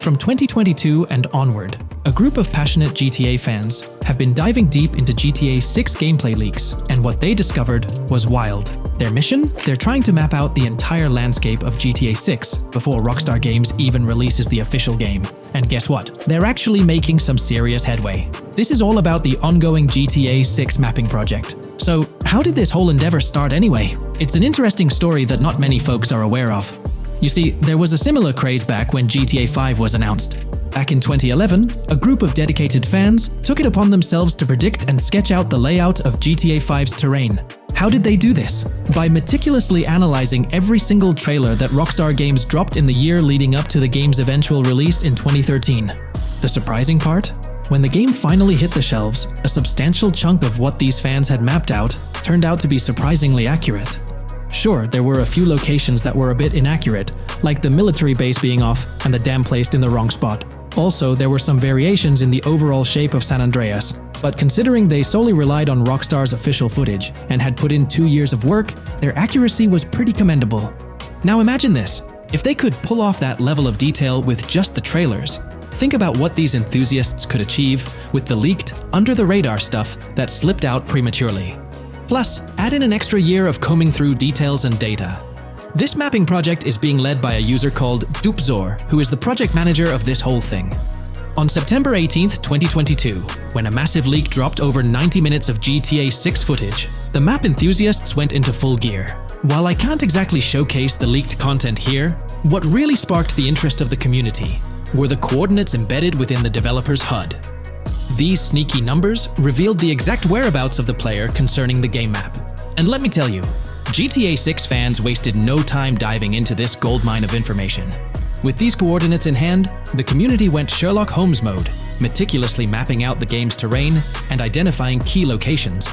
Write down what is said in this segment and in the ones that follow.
From 2022 and onward, a group of passionate GTA fans have been diving deep into GTA 6 gameplay leaks, and what they discovered was wild. Their mission? They're trying to map out the entire landscape of GTA 6 before Rockstar Games even releases the official game. And guess what? They're actually making some serious headway. This is all about the ongoing GTA 6 mapping project. So, how did this whole endeavor start anyway? It's an interesting story that not many folks are aware of. You see, there was a similar craze back when GTA 5 was announced. Back in 2011, a group of dedicated fans took it upon themselves to predict and sketch out the layout of GTA 5's terrain. How did they do this? By meticulously analyzing every single trailer that Rockstar Games dropped in the year leading up to the game's eventual release in 2013. The surprising part? When the game finally hit the shelves, a substantial chunk of what these fans had mapped out turned out to be surprisingly accurate. Sure, there were a few locations that were a bit inaccurate, like the military base being off and the dam placed in the wrong spot. Also, there were some variations in the overall shape of San Andreas, but considering they solely relied on Rockstar's official footage and had put in 2 years of work, their accuracy was pretty commendable. Now imagine this, if they could pull off that level of detail with just the trailers, think about what these enthusiasts could achieve with the leaked, under-the-radar stuff that slipped out prematurely. Plus, add in an extra year of combing through details and data. This mapping project is being led by a user called Dupzor, who is the project manager of this whole thing. On September 18th, 2022, when a massive leak dropped over 90 minutes of GTA 6 footage, the map enthusiasts went into full gear. While I can't exactly showcase the leaked content here, what really sparked the interest of the community were the coordinates embedded within the developer's HUD. These sneaky numbers revealed the exact whereabouts of the player concerning the game map. And let me tell you, GTA 6 fans wasted no time diving into this goldmine of information. With these coordinates in hand, the community went Sherlock Holmes mode, meticulously mapping out the game's terrain and identifying key locations.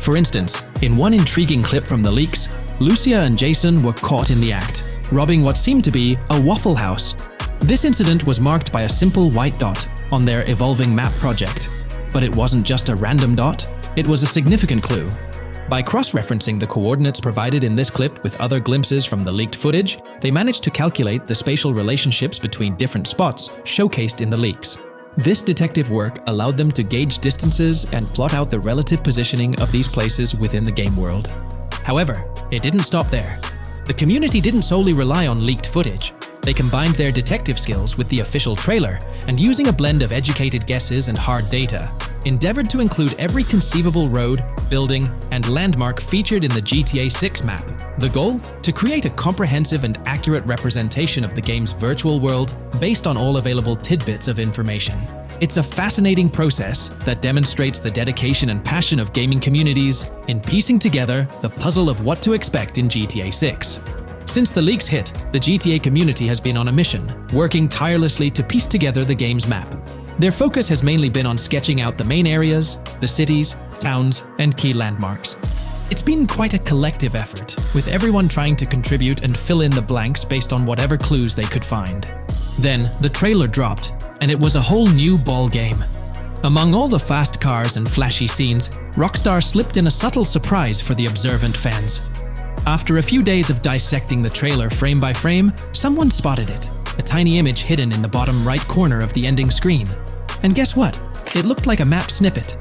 For instance, in one intriguing clip from the leaks, Lucia and Jason were caught in the act, robbing what seemed to be a Waffle House. This incident was marked by a simple white dot on their evolving map project. But it wasn't just a random dot, it was a significant clue. By cross-referencing the coordinates provided in this clip with other glimpses from the leaked footage, they managed to calculate the spatial relationships between different spots showcased in the leaks. This detective work allowed them to gauge distances and plot out the relative positioning of these places within the game world. However, it didn't stop there. The community didn't solely rely on leaked footage. They combined their detective skills with the official trailer and, using a blend of educated guesses and hard data, endeavored to include every conceivable road, building, and landmark featured in the GTA 6 map. The goal? To create a comprehensive and accurate representation of the game's virtual world based on all available tidbits of information. It's a fascinating process that demonstrates the dedication and passion of gaming communities in piecing together the puzzle of what to expect in GTA 6. Since the leaks hit, the GTA community has been on a mission, working tirelessly to piece together the game's map. Their focus has mainly been on sketching out the main areas, the cities, towns, and key landmarks. It's been quite a collective effort, with everyone trying to contribute and fill in the blanks based on whatever clues they could find. Then, the trailer dropped, and it was a whole new ball game. Among all the fast cars and flashy scenes, Rockstar slipped in a subtle surprise for the observant fans. After a few days of dissecting the trailer frame by frame, someone spotted it, a tiny image hidden in the bottom right corner of the ending screen. And guess what? It looked like a map snippet.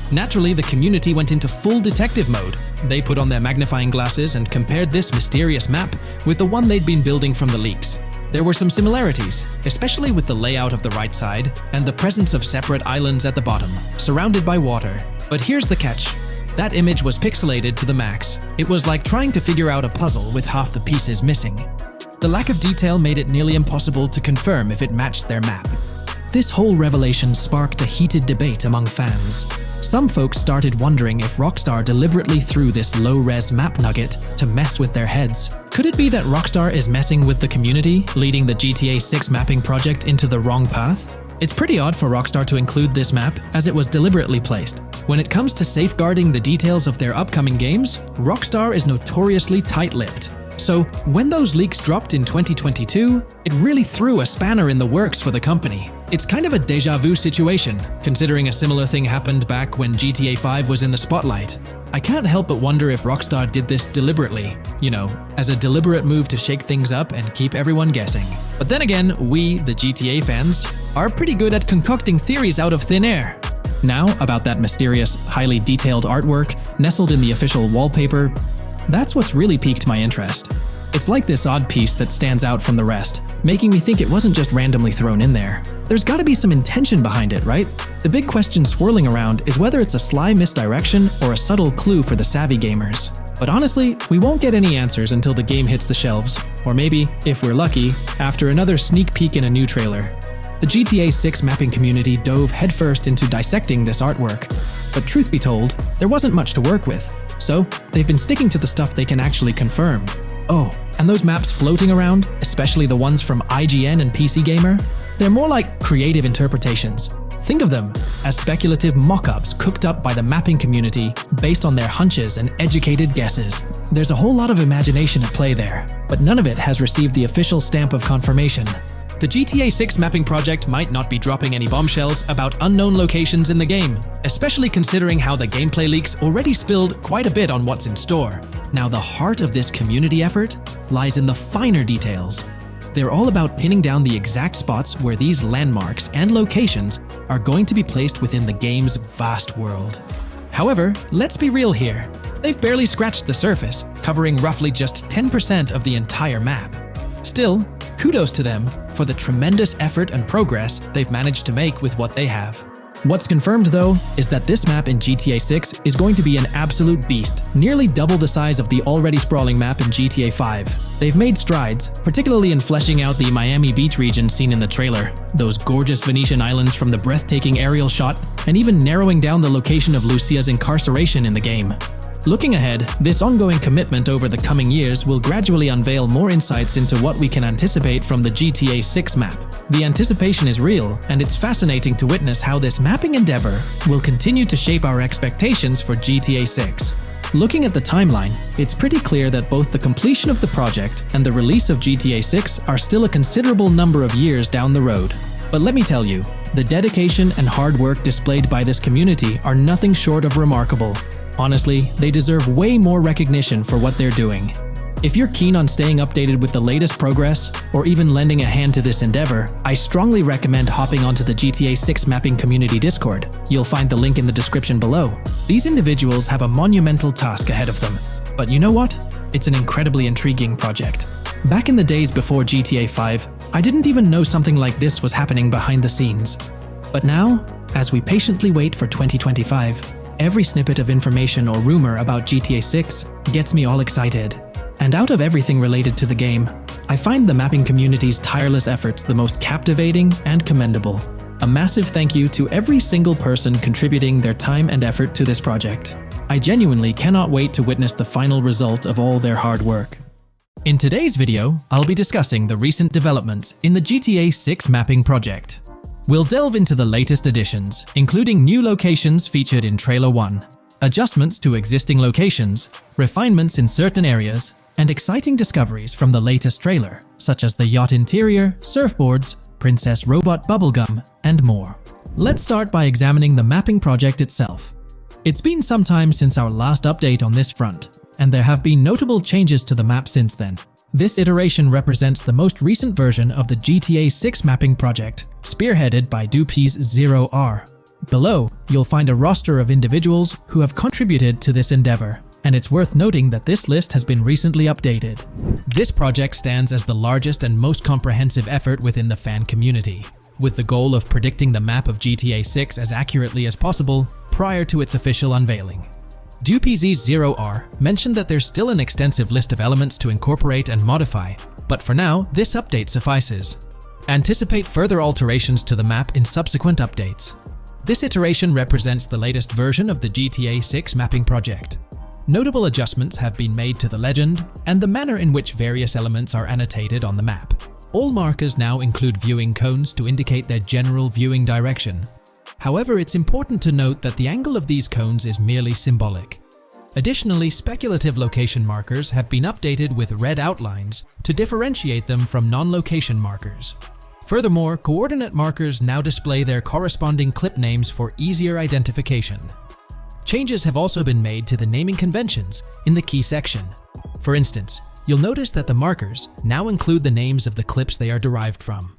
Naturally, the community went into full detective mode. They put on their magnifying glasses and compared this mysterious map with the one they'd been building from the leaks. There were some similarities, especially with the layout of the right side and the presence of separate islands at the bottom, surrounded by water. But here's the catch. That image was pixelated to the max. It was like trying to figure out a puzzle with half the pieces missing. The lack of detail made it nearly impossible to confirm if it matched their map. This whole revelation sparked a heated debate among fans. Some folks started wondering if Rockstar deliberately threw this low-res map nugget to mess with their heads. Could it be that Rockstar is messing with the community, leading the GTA 6 mapping project into the wrong path? It's pretty odd for Rockstar to include this map, as it was deliberately placed. When it comes to safeguarding the details of their upcoming games, Rockstar is notoriously tight-lipped. So, when those leaks dropped in 2022, it really threw a spanner in the works for the company. It's kind of a déjà vu situation, considering a similar thing happened back when GTA 5 was in the spotlight. I can't help but wonder if Rockstar did this deliberately, as a deliberate move to shake things up and keep everyone guessing. But then again, we, the GTA fans, are pretty good at concocting theories out of thin air. Now, about that mysterious, highly detailed artwork nestled in the official wallpaper, that's what's really piqued my interest. It's like this odd piece that stands out from the rest, making me think it wasn't just randomly thrown in there. There's gotta be some intention behind it, right? The big question swirling around is whether it's a sly misdirection or a subtle clue for the savvy gamers. But honestly, we won't get any answers until the game hits the shelves, or maybe, if we're lucky, after another sneak peek in a new trailer. The GTA 6 mapping community dove headfirst into dissecting this artwork, but truth be told, there wasn't much to work with. So, they've been sticking to the stuff they can actually confirm. Oh, and those maps floating around, especially the ones from IGN and PC Gamer, they're more like creative interpretations. Think of them as speculative mock-ups cooked up by the mapping community based on their hunches and educated guesses. There's a whole lot of imagination at play there, but none of it has received the official stamp of confirmation. The GTA 6 mapping project might not be dropping any bombshells about unknown locations in the game, especially considering how the gameplay leaks already spilled quite a bit on what's in store. Now, the heart of this community effort lies in the finer details. They're all about pinning down the exact spots where these landmarks and locations are going to be placed within the game's vast world. However, let's be real here. They've barely scratched the surface, covering roughly just 10% of the entire map. Still, kudos to them for the tremendous effort and progress they've managed to make with what they have. What's confirmed though is that this map in GTA 6 is going to be an absolute beast, nearly double the size of the already sprawling map in GTA 5. They've made strides, particularly in fleshing out the Miami Beach region seen in the trailer, those gorgeous Venetian islands from the breathtaking aerial shot, and even narrowing down the location of Lucia's incarceration in the game. Looking ahead, this ongoing commitment over the coming years will gradually unveil more insights into what we can anticipate from the GTA 6 map. The anticipation is real, and it's fascinating to witness how this mapping endeavor will continue to shape our expectations for GTA 6. Looking at the timeline, it's pretty clear that both the completion of the project and the release of GTA 6 are still a considerable number of years down the road. But let me tell you, the dedication and hard work displayed by this community are nothing short of remarkable. Honestly, they deserve way more recognition for what they're doing. If you're keen on staying updated with the latest progress, or even lending a hand to this endeavor, I strongly recommend hopping onto the GTA 6 mapping community Discord. You'll find the link in the description below. These individuals have a monumental task ahead of them. But you know what? It's an incredibly intriguing project. Back in the days before GTA 5, I didn't even know something like this was happening behind the scenes. But now, as we patiently wait for 2025, every snippet of information or rumor about GTA 6 gets me all excited. And out of everything related to the game, I find the mapping community's tireless efforts the most captivating and commendable. A massive thank you to every single person contributing their time and effort to this project. I genuinely cannot wait to witness the final result of all their hard work. In today's video, I'll be discussing the recent developments in the GTA 6 mapping project. We'll delve into the latest additions, including new locations featured in Trailer 1, adjustments to existing locations, refinements in certain areas, and exciting discoveries from the latest trailer, such as the yacht interior, surfboards, Princess Robot bubblegum, and more. Let's start by examining the mapping project itself. It's been some time since our last update on this front, and there have been notable changes to the map since then. This iteration represents the most recent version of the GTA 6 mapping project, spearheaded by Dupe's 0R. Below, you'll find a roster of individuals who have contributed to this endeavor, and it's worth noting that this list has been recently updated. This project stands as the largest and most comprehensive effort within the fan community, with the goal of predicting the map of GTA 6 as accurately as possible prior to its official unveiling. DuPZ0R mentioned that there's still an extensive list of elements to incorporate and modify, but for now, this update suffices. Anticipate further alterations to the map in subsequent updates. This iteration represents the latest version of the GTA 6 mapping project. Notable adjustments have been made to the legend and the manner in which various elements are annotated on the map. All markers now include viewing cones to indicate their general viewing direction. However, it's important to note that the angle of these cones is merely symbolic. Additionally, speculative location markers have been updated with red outlines to differentiate them from non-location markers. Furthermore, coordinate markers now display their corresponding clip names for easier identification. Changes have also been made to the naming conventions in the key section. For instance, you'll notice that the markers now include the names of the clips they are derived from.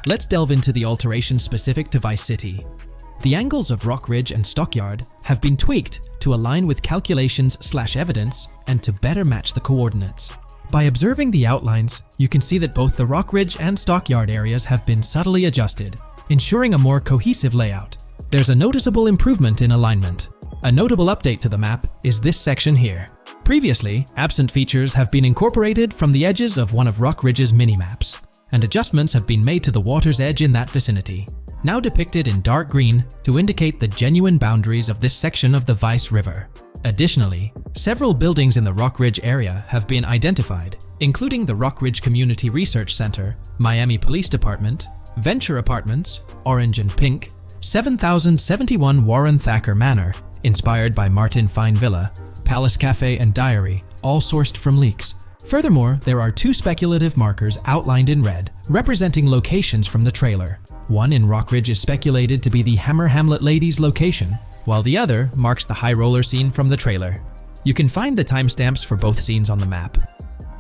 Let's delve into the alterations specific to Vice City. The angles of Rock Ridge and Stockyard have been tweaked to align with calculations/evidence and to better match the coordinates. By observing the outlines, you can see that both the Rock Ridge and Stockyard areas have been subtly adjusted, ensuring a more cohesive layout. There's a noticeable improvement in alignment. A notable update to the map is this section here. Previously, absent features have been incorporated from the edges of one of Rock Ridge's mini-maps, and adjustments have been made to the water's edge in that vicinity, now depicted in dark green to indicate the genuine boundaries of this section of the Vice River. Additionally, several buildings in the Rock Ridge area have been identified, including the Rock Ridge Community Research Center, Miami Police Department, Venture Apartments, Orange and Pink, 7071 Warren Thacker Manor, inspired by Martin Fine Villa, Palace Cafe and Diary, all sourced from leaks. Furthermore, there are 2 speculative markers outlined in red, representing locations from the trailer. One in Rock Ridge is speculated to be the Hammer Hamlet Ladies location, while the other marks the high roller scene from the trailer. You can find the timestamps for both scenes on the map.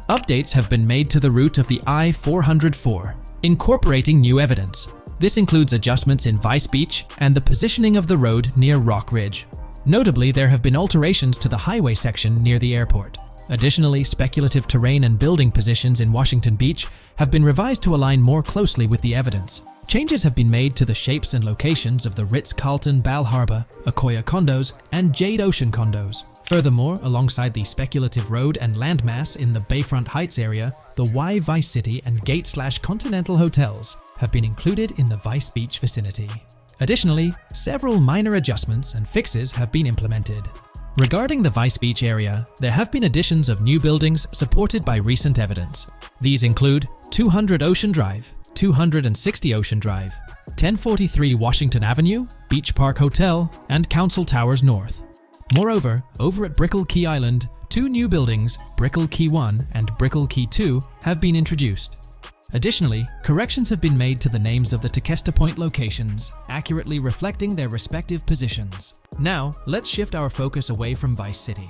Updates have been made to the route of the I-404, incorporating new evidence. This includes adjustments in Vice Beach and the positioning of the road near Rock Ridge. Notably, there have been alterations to the highway section near the airport. Additionally, speculative terrain and building positions in Washington Beach have been revised to align more closely with the evidence. Changes have been made to the shapes and locations of the Ritz-Carlton Bal Harbour, Akoya condos, and Jade Ocean condos. Furthermore, alongside the speculative road and landmass in the Bayfront Heights area, the Y Vice City and Gate/Continental hotels have been included in the Vice Beach vicinity. Additionally, several minor adjustments and fixes have been implemented. Regarding the Vice Beach area, there have been additions of new buildings supported by recent evidence. These include 200 Ocean Drive, 260 Ocean Drive, 1043 Washington Avenue, Beach Park Hotel, and Council Towers North. Moreover, over at Brickell Key Island, 2 new buildings, Brickell Key 1 and Brickell Key 2, have been introduced. Additionally, corrections have been made to the names of the Tequesta Point locations, accurately reflecting their respective positions. Now, let's shift our focus away from Vice City.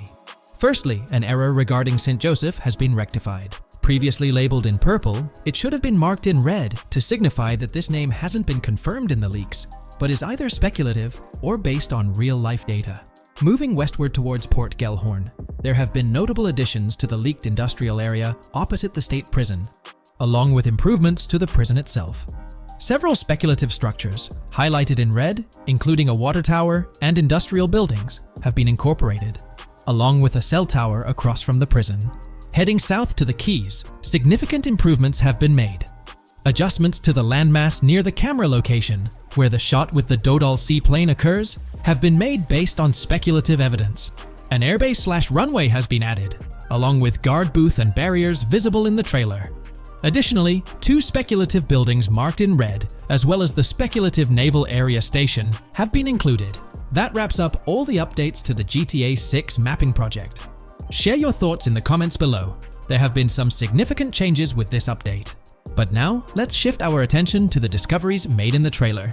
Firstly, an error regarding St. Joseph has been rectified. Previously labeled in purple, it should have been marked in red to signify that this name hasn't been confirmed in the leaks, but is either speculative or based on real-life data. Moving westward towards Port Gellhorn, there have been notable additions to the leaked industrial area opposite the state prison, along with improvements to the prison itself. Several speculative structures, highlighted in red, including a water tower and industrial buildings, have been incorporated, along with a cell tower across from the prison. Heading south to the Keys, significant improvements have been made. Adjustments to the landmass near the camera location, where the shot with the Dodal seaplane occurs, have been made based on speculative evidence. An airbase/runway has been added, along with guard booth and barriers visible in the trailer. Additionally, 2 speculative buildings marked in red, as well as the speculative Naval Area Station, have been included. That wraps up all the updates to the GTA 6 mapping project. Share your thoughts in the comments below. There have been some significant changes with this update. But now, let's shift our attention to the discoveries made in the trailer.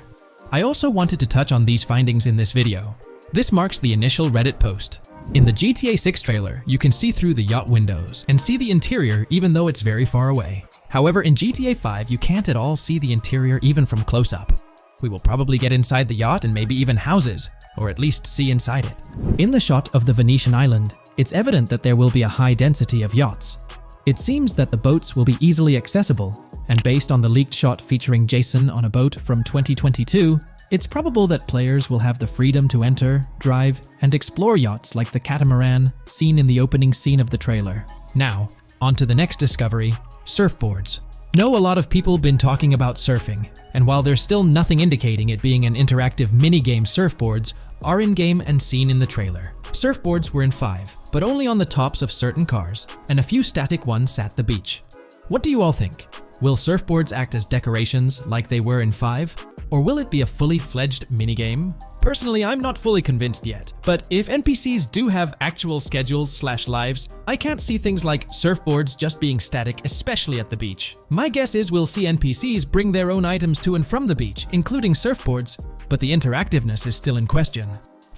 I also wanted to touch on these findings in this video. This marks the initial Reddit post. In the GTA 6 trailer, you can see through the yacht windows and see the interior even though it's very far away. However, in GTA 5, you can't at all see the interior even from close-up. We will probably get inside the yacht and maybe even houses, or at least see inside it. In the shot of the Venetian island, it's evident that there will be a high density of yachts. It seems that the boats will be easily accessible, and based on the leaked shot featuring Jason on a boat from 2022, it's probable that players will have the freedom to enter, drive, and explore yachts like the catamaran seen in the opening scene of the trailer. Now, on to the next discovery, surfboards. Know a lot of people been talking about surfing, and while there's still nothing indicating it being an interactive minigame, surfboards are in-game and seen in the trailer. Surfboards were in 5, but only on the tops of certain cars, and a few static ones sat the beach. What do you all think? Will surfboards act as decorations like they were in 5? Or will it be a fully fledged minigame? Personally, I'm not fully convinced yet, but if NPCs do have actual schedules/lives, I can't see things like surfboards just being static, especially at the beach. My guess is we'll see NPCs bring their own items to and from the beach, including surfboards, but the interactiveness is still in question.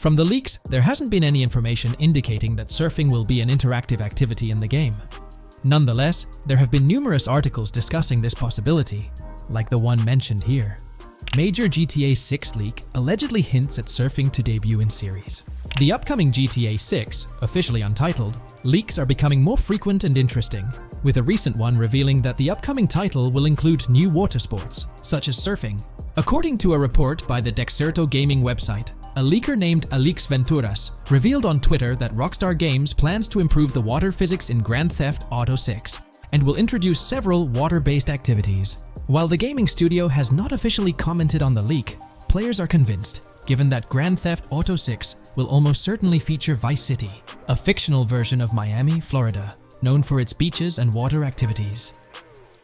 From the leaks, there hasn't been any information indicating that surfing will be an interactive activity in the game. Nonetheless, there have been numerous articles discussing this possibility, like the one mentioned here. Major GTA 6 leak allegedly hints at surfing to debut in series. The upcoming GTA 6, officially untitled, leaks are becoming more frequent and interesting, with a recent one revealing that the upcoming title will include new water sports, such as surfing. According to a report by the Dexerto gaming website, a leaker named Alix Venturas revealed on Twitter that Rockstar Games plans to improve the water physics in Grand Theft Auto 6 and will introduce several water-based activities. While the gaming studio has not officially commented on the leak, players are convinced, given that Grand Theft Auto 6 will almost certainly feature Vice City, a fictional version of Miami, Florida, known for its beaches and water activities.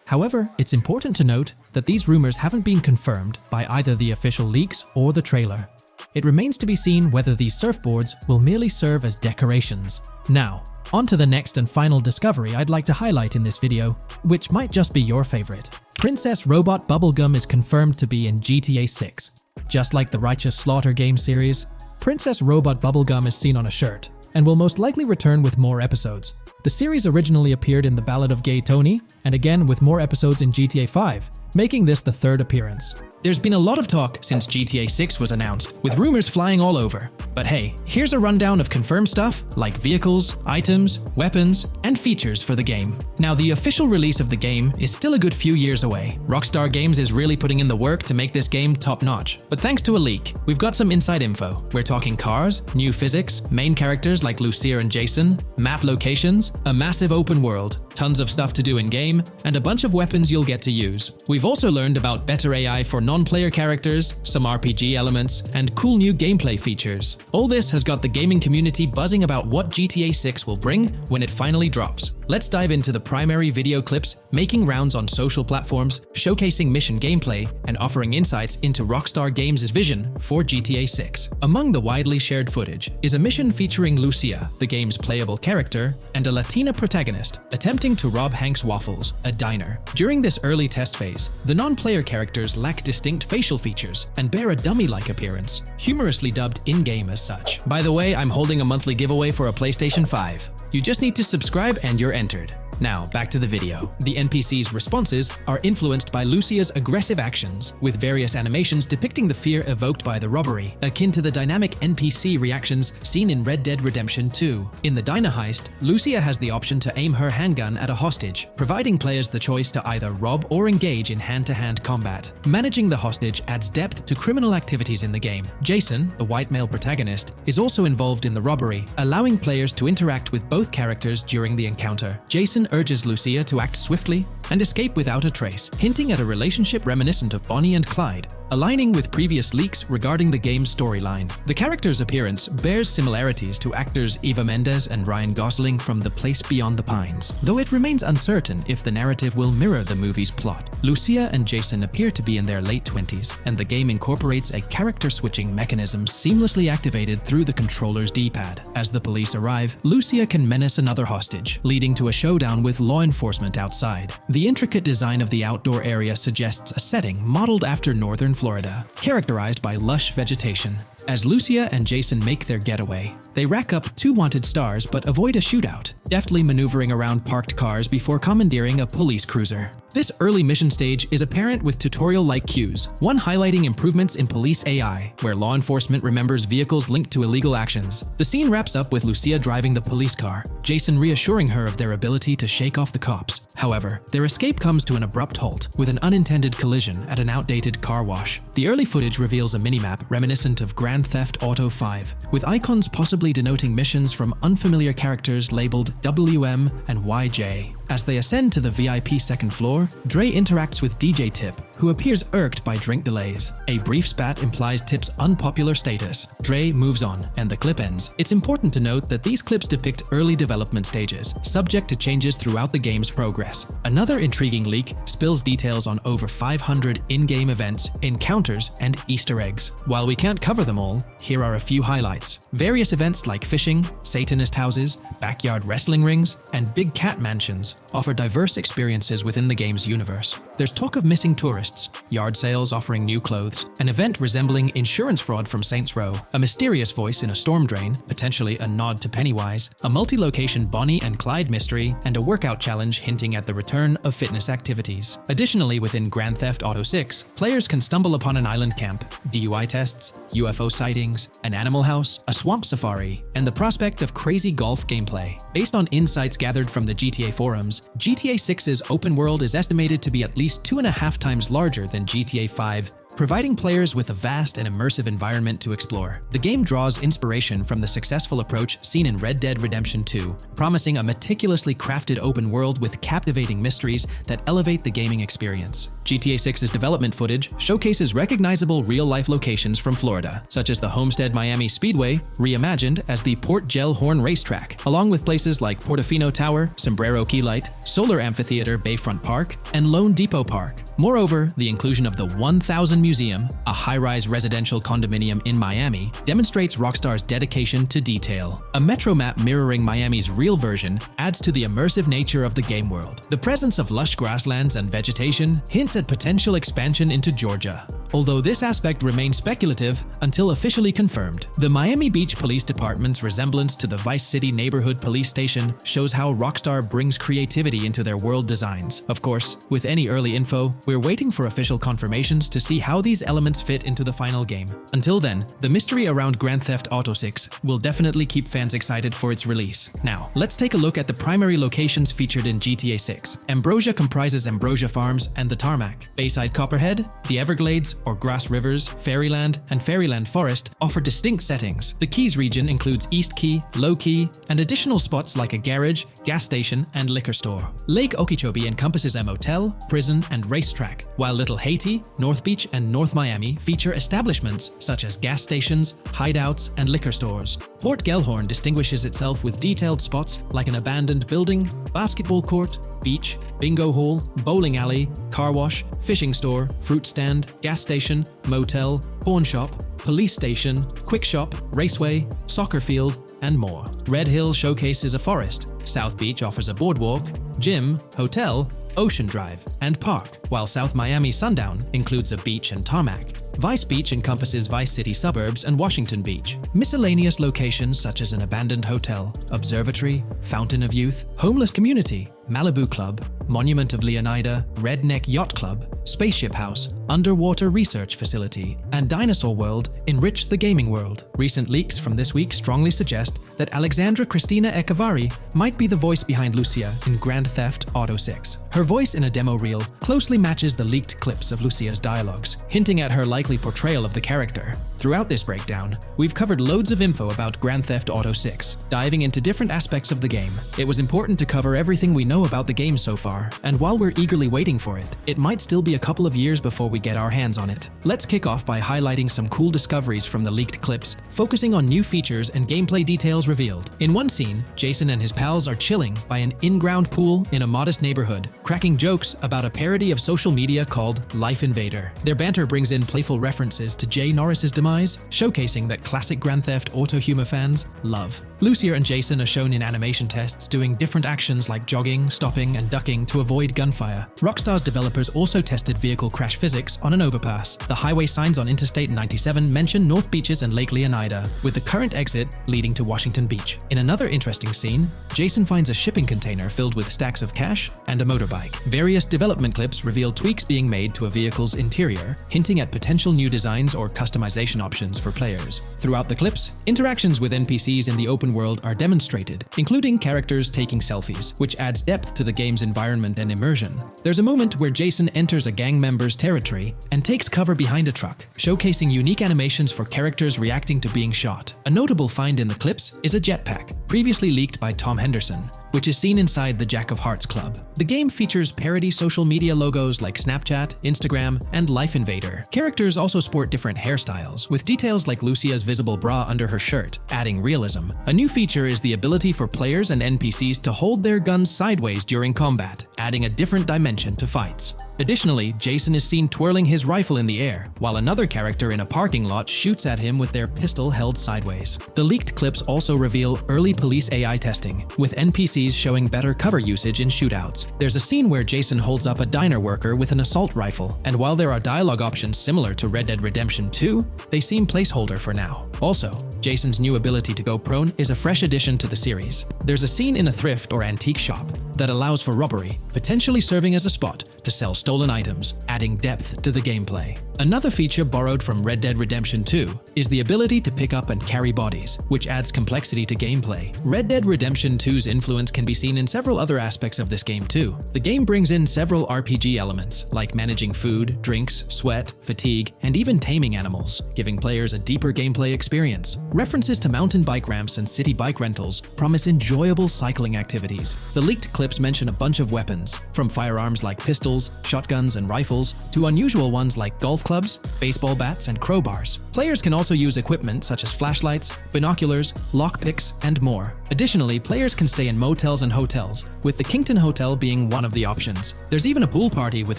However, it's important to note that these rumors haven't been confirmed by either the official leaks or the trailer. It remains to be seen whether these surfboards will merely serve as decorations. Now, on to the next and final discovery I'd like to highlight in this video, which might just be your favorite. Princess Robot Bubblegum is confirmed to be in GTA 6. Just like the Righteous Slaughter game series, Princess Robot Bubblegum is seen on a shirt, and will most likely return with more episodes. The series originally appeared in The Ballad of Gay Tony, and again with more episodes in GTA 5, making this the third appearance. There's been a lot of talk since GTA 6 was announced, with rumors flying all over. But hey, here's a rundown of confirmed stuff like vehicles, items, weapons, and features for the game. Now, the official release of the game is still a good few years away. Rockstar Games is really putting in the work to make this game top-notch. But thanks to a leak, we've got some inside info. We're talking cars, new physics, main characters like Lucia and Jason, map locations, a massive open world, tons of stuff to do in-game, and a bunch of weapons you'll get to use. We've also learned about better AI for non-player characters, some RPG elements, and cool new gameplay features. All this has got the gaming community buzzing about what GTA 6 will bring when it finally drops. Let's dive into the primary video clips making rounds on social platforms, showcasing mission gameplay, and offering insights into Rockstar Games' vision for GTA 6. Among the widely shared footage is a mission featuring Lucia, the game's playable character, and a Latina protagonist attempting to rob Hank's Waffles, a diner. During this early test phase, the non-player characters lack distinct facial features and bear a dummy-like appearance, humorously dubbed in-game as such. By the way, I'm holding a monthly giveaway for a PlayStation 5. You just need to subscribe and you're entered. Now, back to the video. The NPC's responses are influenced by Lucia's aggressive actions, with various animations depicting the fear evoked by the robbery, akin to the dynamic NPC reactions seen in Red Dead Redemption 2. In the diner heist, Lucia has the option to aim her handgun at a hostage, providing players the choice to either rob or engage in hand-to-hand combat. Managing the hostage adds depth to criminal activities in the game. Jason, the white male protagonist, is also involved in the robbery, allowing players to interact with both characters during the encounter. Jason urges Lucia to act swiftly and escape without a trace, hinting at a relationship reminiscent of Bonnie and Clyde, aligning with previous leaks regarding the game's storyline. The character's appearance bears similarities to actors Eva Mendes and Ryan Gosling from The Place Beyond the Pines, though it remains uncertain if the narrative will mirror the movie's plot. Lucia and Jason appear to be in their late 20s, and the game incorporates a character switching mechanism seamlessly activated through the controller's D-pad. As the police arrive, Lucia can menace another hostage, leading to a showdown with law enforcement outside. The intricate design of the outdoor area suggests a setting modeled after northern Florida, characterized by lush vegetation. As Lucia and Jason make their getaway, they rack up 2 wanted stars but avoid a shootout, deftly maneuvering around parked cars before commandeering a police cruiser. This early mission stage is apparent with tutorial-like cues, one highlighting improvements in police AI, where law enforcement remembers vehicles linked to illegal actions. The scene wraps up with Lucia driving the police car, Jason reassuring her of their ability to shake off the cops. However, their escape comes to an abrupt halt, with an unintended collision at an outdated car wash. The early footage reveals a minimap reminiscent of Grand Theft Auto 5, with icons possibly denoting missions from unfamiliar characters labeled WM and YJ. As they ascend to the VIP second floor, Dre interacts with DJ Tip, who appears irked by drink delays. A brief spat implies Tip's unpopular status. Dre moves on, and the clip ends. It's important to note that these clips depict early development stages, subject to changes throughout the game's progress. Another intriguing leak spills details on over 500 in-game events, encounters, and Easter eggs. While we can't cover them all, here are a few highlights. Various events like fishing, Satanist houses, backyard wrestling rings, and big cat mansions offer diverse experiences within the game's universe. There's talk of missing tourists, yard sales offering new clothes, an event resembling insurance fraud from Saints Row, a mysterious voice in a storm drain, potentially a nod to Pennywise, a multi-location Bonnie and Clyde mystery, and a workout challenge hinting at the return of fitness activities. Additionally, within Grand Theft Auto 6, players can stumble upon an island camp, DUI tests, UFO sightings, an animal house, a swamp safari, and the prospect of crazy golf gameplay. Based on insights gathered from the GTA forums, GTA 6's open world is estimated to be at least 2.5 times larger than GTA 5, providing players with a vast and immersive environment to explore. The game draws inspiration from the successful approach seen in Red Dead Redemption 2, promising a meticulously crafted open world with captivating mysteries that elevate the gaming experience. GTA 6's development footage showcases recognizable real-life locations from Florida, such as the Homestead Miami Speedway, reimagined as the Port Gel-Horn Racetrack, along with places like Portofino Tower, Sombrero Key Light, Solar Amphitheater Bayfront Park, and Lone Depot Park. Moreover, the inclusion of the 1000 Museum, a high-rise residential condominium in Miami, demonstrates Rockstar's dedication to detail. A metro map mirroring Miami's real version adds to the immersive nature of the game world. The presence of lush grasslands and vegetation hints at potential expansion into Georgia, although this aspect remains speculative until officially confirmed. The Miami Beach Police Department's resemblance to the Vice City Neighborhood Police Station shows how Rockstar brings creativity into their world designs. Of course, with any early info, we're waiting for official confirmations to see how these elements fit into the final game. Until then, the mystery around Grand Theft Auto 6 will definitely keep fans excited for its release. Now, let's take a look at the primary locations featured in GTA 6. Ambrosia comprises Ambrosia Farms and the Tarmac. Bayside Copperhead, the Everglades or Grass Rivers, Fairyland, and Fairyland Forest offer distinct settings. The Keys region includes East Key, Low Key, and additional spots like a garage, gas station, and liquor store. Lake Okeechobee encompasses a motel, prison, and racetrack, while Little Haiti, North Beach, and North Miami feature establishments such as gas stations, hideouts, and liquor stores. Port Gellhorn distinguishes itself with detailed spots like an abandoned building, basketball court, beach, bingo hall, bowling alley, car wash, fishing store, fruit stand, gas station, motel, pawn shop, police station, quick shop, raceway, soccer field, and more. Red Hill showcases a forest. South Beach offers a boardwalk, gym, hotel, Ocean Drive, and park, while South Miami Sundown includes a beach and tarmac. Vice Beach encompasses Vice City suburbs and Washington Beach. Miscellaneous locations such as an abandoned hotel, observatory, Fountain of Youth, homeless community, Malibu Club, Monument of Leonida, Redneck Yacht Club, Spaceship House, Underwater Research Facility, and Dinosaur World enrich the gaming world. Recent leaks from this week strongly suggest that Alexandra Christina Echevarri might be the voice behind Lucia in Grand Theft Auto 6. Her voice in a demo reel closely matches the leaked clips of Lucia's dialogues, hinting at her likely portrayal of the character. Throughout this breakdown, we've covered loads of info about Grand Theft Auto 6, diving into different aspects of the game. It was important to cover everything we know about the game so far, and while we're eagerly waiting for it, it might still be a couple of years before we get our hands on it. Let's kick off by highlighting some cool discoveries from the leaked clips, focusing on new features and gameplay details revealed. In one scene, Jason and his pals are chilling by an in-ground pool in a modest neighborhood, cracking jokes about a parody of social media called Life Invader. Their banter brings in playful references to Jay Norris's demise, showcasing that classic Grand Theft Auto humor fans love. Lucia and Jason are shown in animation tests doing different actions like jogging, stopping, and ducking to avoid gunfire. Rockstar's developers also tested vehicle crash physics on an overpass. The highway signs on Interstate 97 mention North Beaches and Lake Leonida, with the current exit leading to Washington Beach. In another interesting scene, Jason finds a shipping container filled with stacks of cash and a motorbike. Various development clips reveal tweaks being made to a vehicle's interior, hinting at potential new designs or customization options for players. Throughout the clips, interactions with NPCs in the open world are demonstrated, including characters taking selfies, which adds depth to the game's environment and immersion. There's a moment where Jason enters a gang member's territory and takes cover behind a truck, showcasing unique animations for characters reacting to being shot. A notable find in the clips is a jetpack, previously leaked by Tom Henderson, which is seen inside the Jack of Hearts Club. The game features parody social media logos like Snapchat, Instagram, and Life Invader. Characters also sport different hairstyles, with details like Lucia's visible bra under her shirt, adding realism. A new feature is the ability for players and NPCs to hold their guns sideways during combat, adding a different dimension to fights. Additionally, Jason is seen twirling his rifle in the air, while another character in a parking lot shoots at him with their pistol held sideways. The leaked clips also reveal early police AI testing, with NPCs showing better cover usage in shootouts. There's a scene where Jason holds up a diner worker with an assault rifle, and while there are dialogue options similar to Red Dead Redemption 2, they seem placeholder for now. Also, Jason's new ability to go prone is a fresh addition to the series. There's a scene in a thrift or antique shop that allows for robbery, potentially serving as a spot to sell stolen items, adding depth to the gameplay. Another feature borrowed from Red Dead Redemption 2 is the ability to pick up and carry bodies, which adds complexity to gameplay. Red Dead Redemption 2's influence can be seen in several other aspects of this game too. The game brings in several RPG elements, like managing food, drinks, sweat, fatigue, and even taming animals, giving players a deeper gameplay experience. References to mountain bike ramps and city bike rentals promise enjoyable cycling activities. The leaked clips mention a bunch of weapons, from firearms like pistols, shotguns, and rifles, to unusual ones like golf clubs, baseball bats, and crowbars. Players can also use equipment such as flashlights, binoculars, lockpicks, and more. Additionally, players can stay in motels and hotels, with the Kington Hotel being one of the options. There's even a pool party with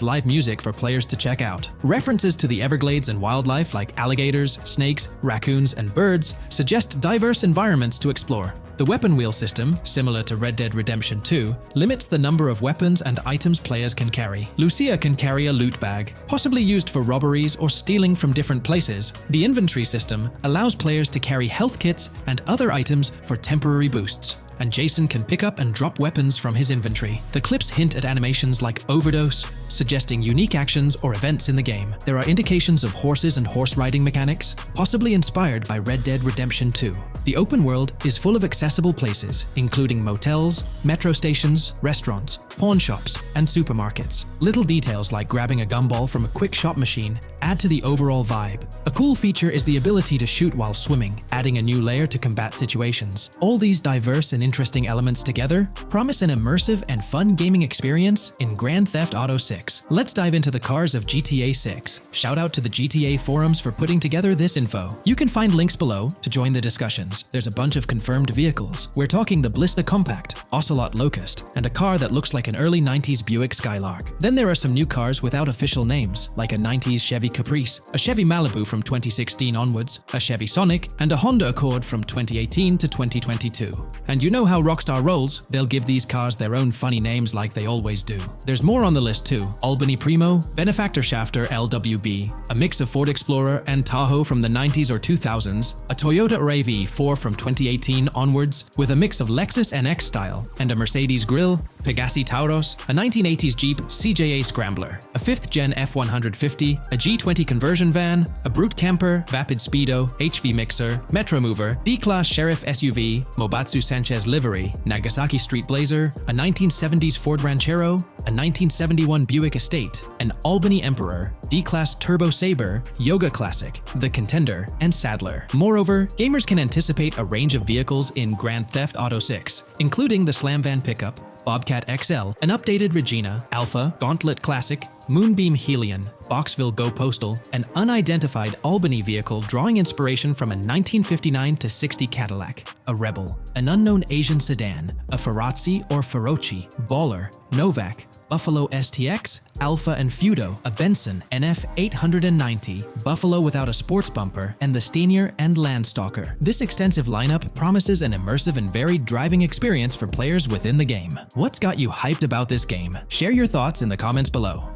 live music for players to check out. References to the Everglades and wildlife like alligators, snakes, raccoons, and birds suggest diverse environments to explore. The weapon wheel system, similar to Red Dead Redemption 2, limits the number of weapons and items players can carry. Lucia can carry a loot bag, possibly used for robberies or stealing from different places. The inventory system allows players to carry health kits and other items for temporary boosts, and Jason can pick up and drop weapons from his inventory. The clips hint at animations like overdose, suggesting unique actions or events in the game. There are indications of horses and horse riding mechanics, possibly inspired by Red Dead Redemption 2. The open world is full of accessible places, including motels, metro stations, restaurants, pawn shops, and supermarkets. Little details like grabbing a gumball from a quick shop machine add to the overall vibe. A cool feature is the ability to shoot while swimming, adding a new layer to combat situations. All these diverse and interesting elements together promise an immersive and fun gaming experience in Grand Theft Auto 6. Let's dive into the cars of GTA 6. Shout out to the GTA forums for putting together this info. You can find links below to join the discussions. There's a bunch of confirmed vehicles. We're talking the Blista Compact, Ocelot Locust, and a car that looks like an early 90s Buick Skylark. Then there are some new cars without official names, like a 90s Chevy Caprice, a Chevy Malibu from 2016 onwards, a Chevy Sonic, and a Honda Accord from 2018 to 2022. And you know how Rockstar rolls, they'll give these cars their own funny names like they always do. There's more on the list too. Albany Primo, Benefactor Shafter LWB, a mix of Ford Explorer and Tahoe from the 90s or 2000s, a Toyota RAV4 from 2018 onwards with a mix of Lexus NX style, and a Mercedes Grill, Pegassi Tauros, a 1980s Jeep CJA Scrambler, a 5th Gen F150, a G20 conversion van, a Brute Camper, Vapid Speedo, HV Mixer, Metro Mover, D-Class Sheriff SUV, Mobatsu Sanchez Livery, Nagasaki Street Blazer, a 1970s Ford Ranchero, a 1971 Buick Estate, an Albany Emperor, D-Class Turbo Sabre, Yoga Classic, the Contender, and Sadler. Moreover, gamers can anticipate a range of vehicles in Grand Theft Auto 6, including the Slam Van pickup, Bobcat XL, an updated Regina, Alpha, Gauntlet Classic, Moonbeam Helion, Boxville Go Postal, an unidentified Albany vehicle drawing inspiration from a 1959-60 Cadillac, a Rebel, an unknown Asian sedan, a Ferrazzi or Feroci, Baller, Novak, Buffalo STX, Alpha and Feudo, a Benson NF 890, Buffalo without a sports bumper, and the Stanier and Landstalker. This extensive lineup promises an immersive and varied driving experience for players within the game. What's got you hyped about this game? Share your thoughts in the comments below.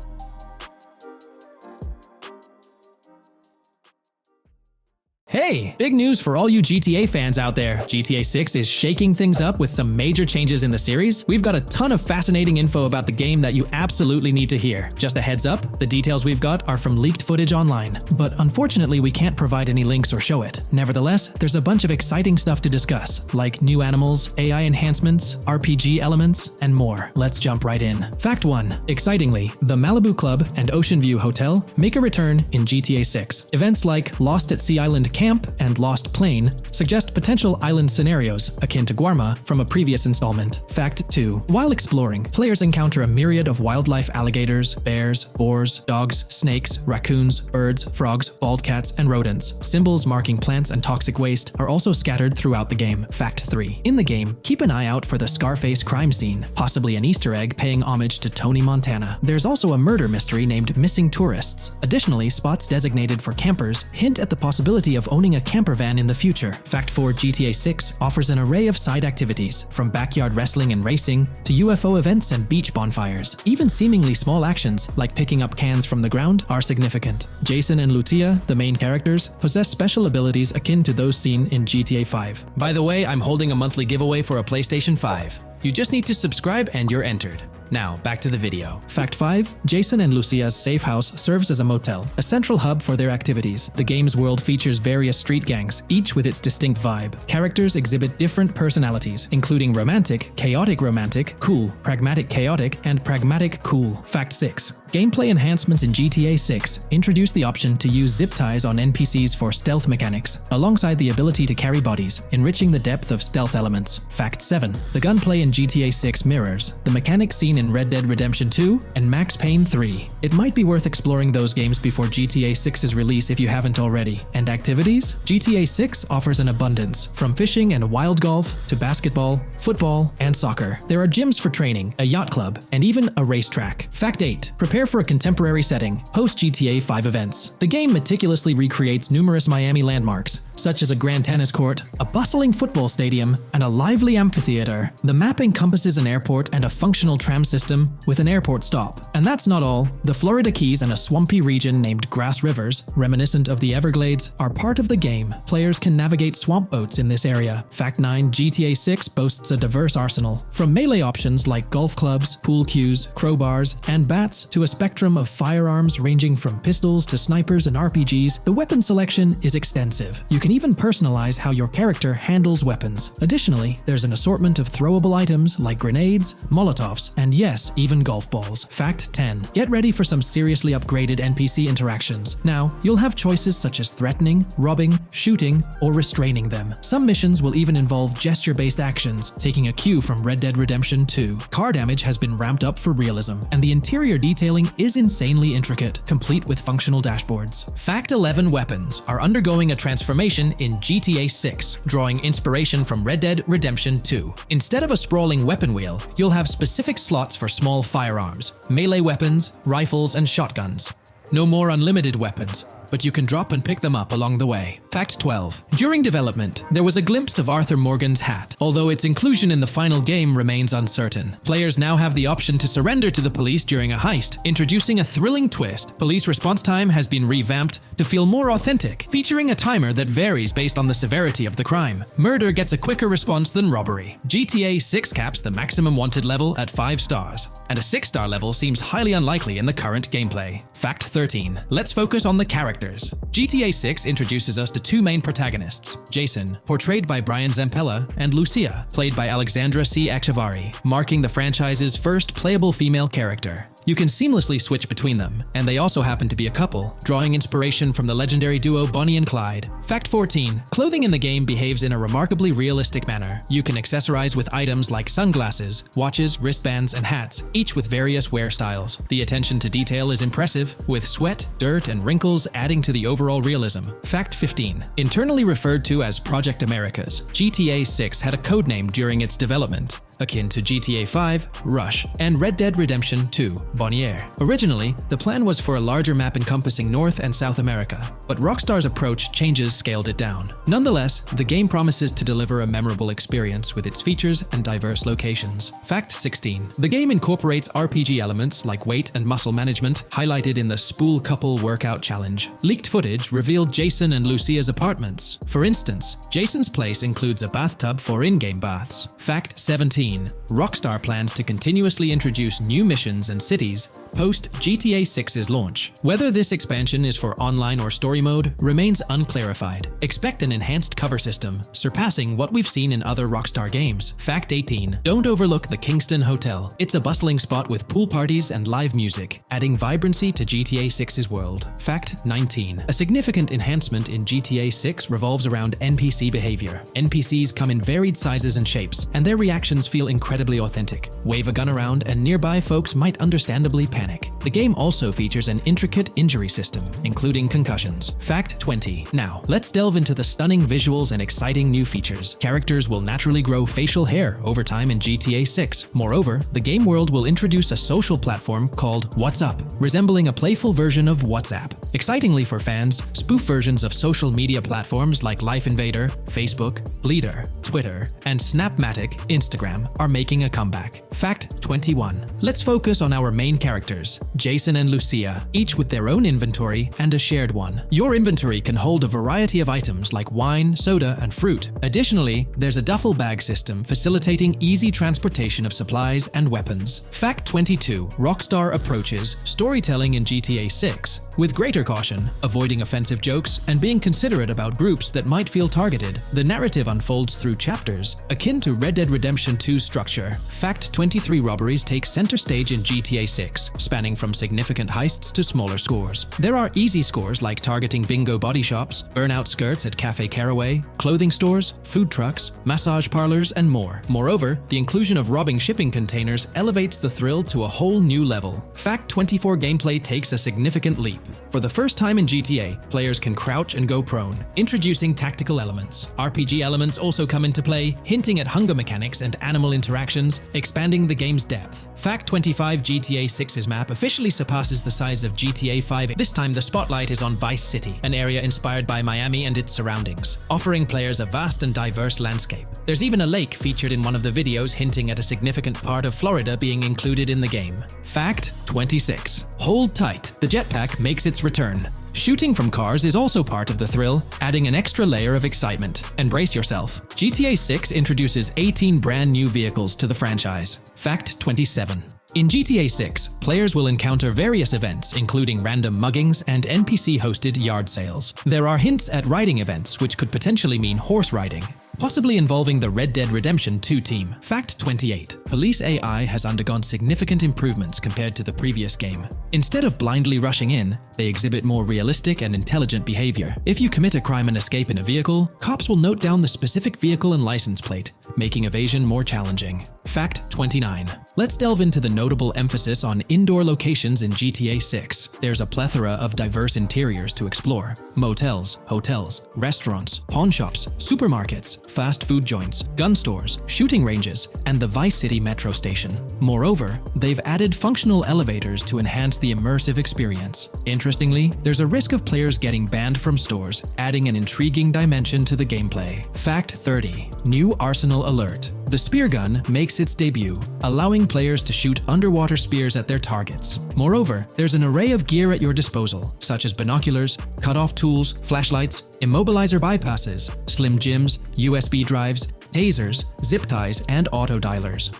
Hey, big news for all you GTA fans out there. GTA 6 is shaking things up with some major changes in the series. We've got a ton of fascinating info about the game that you absolutely need to hear. Just a heads up, the details we've got are from leaked footage online, but unfortunately we can't provide any links or show it. Nevertheless, there's a bunch of exciting stuff to discuss, like new animals, AI enhancements, RPG elements, and more. Let's jump right in. Fact 1. Excitingly, the Malibu Club and Ocean View Hotel make a return in GTA 6. Events like Lost at Sea Island Camp camp and lost plane suggest potential island scenarios akin to Guarma from a previous installment. Fact 2. While exploring, players encounter a myriad of wildlife: alligators, bears, boars, dogs, snakes, raccoons, birds, frogs, bald cats, and rodents. Symbols marking plants and toxic waste are also scattered throughout the game. Fact 3. In the game, keep an eye out for the Scarface crime scene, possibly an Easter egg paying homage to Tony Montana. There's also a murder mystery named Missing Tourists. Additionally, spots designated for campers hint at the possibility of owning a camper van in the future. Fact 4. GTA 6 offers an array of side activities, from backyard wrestling and racing to UFO events and beach bonfires. Even seemingly small actions, like picking up cans from the ground, are significant. Jason and Lucia, the main characters, possess special abilities akin to those seen in GTA 5. By the way, I'm holding a monthly giveaway for a PlayStation 5. You just need to subscribe and you're entered. Now, back to the video. Fact 5. Jason and Lucia's safe house serves as a motel, a central hub for their activities. The game's world features various street gangs, each with its distinct vibe. Characters exhibit different personalities, including romantic, chaotic romantic, cool, pragmatic chaotic, and pragmatic cool. Fact 6. Gameplay enhancements in GTA 6 introduce the option to use zip ties on NPCs for stealth mechanics, alongside the ability to carry bodies, enriching the depth of stealth elements. Fact 7. The gunplay in GTA 6 mirrors the mechanics seen in Red Dead Redemption 2 and Max Payne 3. It might be worth exploring those games before GTA 6's release if you haven't already. And activities? GTA 6 offers an abundance, from fishing and wild golf to basketball, football, and soccer. There are gyms for training, a yacht club, and even a racetrack. Fact 8. Prepare for a contemporary setting, post-GTA 5 events. The game meticulously recreates numerous Miami landmarks, such as a grand tennis court, a bustling football stadium, and a lively amphitheater. The map encompasses an airport and a functional tram system with an airport stop. And that's not all. The Florida Keys and a swampy region named Grass Rivers, reminiscent of the Everglades, are part of the game. Players can navigate swamp boats in this area. Fact 9. GTA 6 boasts a diverse arsenal. From melee options like golf clubs, pool cues, crowbars, and bats to a spectrum of firearms ranging from pistols to snipers and RPGs, the weapon selection is extensive. You can even personalize how your character handles weapons. Additionally, there's an assortment of throwable items like grenades, Molotovs, and yes, even golf balls. Fact 10. Get ready for some seriously upgraded NPC interactions. Now, you'll have choices such as threatening, robbing, shooting, or restraining them. Some missions will even involve gesture-based actions, taking a cue from Red Dead Redemption 2. Car damage has been ramped up for realism, and the interior detailing is insanely intricate, complete with functional dashboards. Fact 11. Weapons are undergoing a transformation in GTA 6, drawing inspiration from Red Dead Redemption 2. Instead of a sprawling weapon wheel, you'll have specific slots for small firearms, melee weapons, rifles, and shotguns. No more unlimited weapons, but you can drop and pick them up along the way. Fact 12. During development, there was a glimpse of Arthur Morgan's hat, although its inclusion in the final game remains uncertain. Players now have the option to surrender to the police during a heist, introducing a thrilling twist. Police response time has been revamped to feel more authentic, featuring a timer that varies based on the severity of the crime. Murder gets a quicker response than robbery. GTA 6 caps the maximum wanted level at 5 stars, and a 6-star level seems highly unlikely in the current gameplay. Fact 13. Let's focus on the characters. GTA 6 introduces us to two main protagonists, Jason, portrayed by Brian Zampella, and Lucia, played by Alexandra C. Echevarri, marking the franchise's first playable female character. You can seamlessly switch between them, and they also happen to be a couple, drawing inspiration from the legendary duo Bonnie and Clyde. Fact 14. Clothing in the game behaves in a remarkably realistic manner. You can accessorize with items like sunglasses, watches, wristbands, and hats, each with various wear styles. The attention to detail is impressive, with sweat, dirt, and wrinkles adding to the overall realism. Fact 15. Internally referred to as Project Americas, GTA 6 had a codename during its development, akin to GTA 5, Rush, and Red Dead Redemption 2, Bonnier. Originally, the plan was for a larger map encompassing North and South America, but Rockstar's approach changes scaled it down. Nonetheless, the game promises to deliver a memorable experience with its features and diverse locations. Fact 16. The game incorporates RPG elements like weight and muscle management, highlighted in the Spool Couple Workout Challenge. Leaked footage revealed Jason and Lucia's apartments. For instance, Jason's place includes a bathtub for in-game baths. Fact 17. 15, Rockstar plans to continuously introduce new missions and cities post GTA 6's launch. Whether this expansion is for online or story mode remains unclarified. Expect an enhanced cover system, surpassing what we've seen in other Rockstar games. Fact 18. Don't overlook the Kingston Hotel. It's a bustling spot with pool parties and live music, adding vibrancy to GTA 6's world. Fact 19. A significant enhancement in GTA 6 revolves around NPC behavior. NPCs come in varied sizes and shapes, and their reactions feel incredibly authentic. Wave a gun around and nearby folks might understandably panic. The game also features an intricate injury system, including concussions. Fact 20. Now, let's delve into the stunning visuals and exciting new features. Characters will naturally grow facial hair over time in GTA 6. Moreover, the game world will introduce a social platform called What's Up, resembling a playful version of WhatsApp. Excitingly for fans, spoof versions of social media platforms like Life Invader, Facebook, Bleeder, Twitter, and Snapmatic, Instagram are making a comeback. Fact 21. Let's focus on our main characters, Jason and Lucia, each with their own inventory and a shared one. Your inventory can hold a variety of items like wine, soda, and fruit. Additionally, there's a duffel bag system facilitating easy transportation of supplies and weapons. Fact 22. Rockstar approaches storytelling in GTA 6 with greater caution, avoiding offensive jokes and being considerate about groups that might feel targeted. The narrative unfolds through chapters, akin to Red Dead Redemption 2's structure. Fact 23. Robberies take center stage in GTA 6, spanning from significant heists to smaller scores. There are easy scores like targeting bingo body shops, burnout skirts at Cafe Caraway, clothing stores, food trucks, massage parlors, and more. Moreover, the inclusion of robbing shipping containers elevates the thrill to a whole new level. Fact 24. Gameplay takes a significant leap. For the first time in GTA, players can crouch and go prone, introducing tactical elements. RPG elements also come into play, hinting at hunger mechanics and animal interactions, expanding the game's depth. Fact 25. GTA 6's map officially surpasses the size of GTA 5. This time the spotlight is on Vice City, an area inspired by Miami and its surroundings, offering players a vast and diverse landscape. There's even a lake featured in one of the videos, hinting at a significant part of Florida being included in the game. Fact 26. Hold tight, the jetpack makes its return. Shooting from cars is also part of the thrill, adding an extra layer of excitement. And brace yourself. GTA 6 introduces 18 brand new vehicles to the franchise. Fact 27. In GTA 6, players will encounter various events, including random muggings and NPC-hosted yard sales. There are hints at riding events, which could potentially mean horse riding, possibly involving the Red Dead Redemption 2 team. Fact 28. Police AI has undergone significant improvements compared to the previous game. Instead of blindly rushing in, they exhibit more realistic and intelligent behavior. If you commit a crime and escape in a vehicle, cops will note down the specific vehicle and license plate, making evasion more challenging. Fact 29. Let's delve into the notable emphasis on indoor locations in GTA 6. There's a plethora of diverse interiors to explore. Motels, hotels, restaurants, pawn shops, supermarkets, fast food joints, gun stores, shooting ranges, and the Vice City metro station. Moreover, they've added functional elevators to enhance the immersive experience. Interestingly, there's a risk of players getting banned from stores, adding an intriguing dimension to the gameplay. Fact 30. New Arsenal Alert. The spear gun makes its debut, allowing players to shoot underwater spears at their targets. Moreover, there's an array of gear at your disposal, such as binoculars, cut-off tools, flashlights, immobilizer bypasses, slim jims, USB drives, tasers, zip ties, and auto dialers.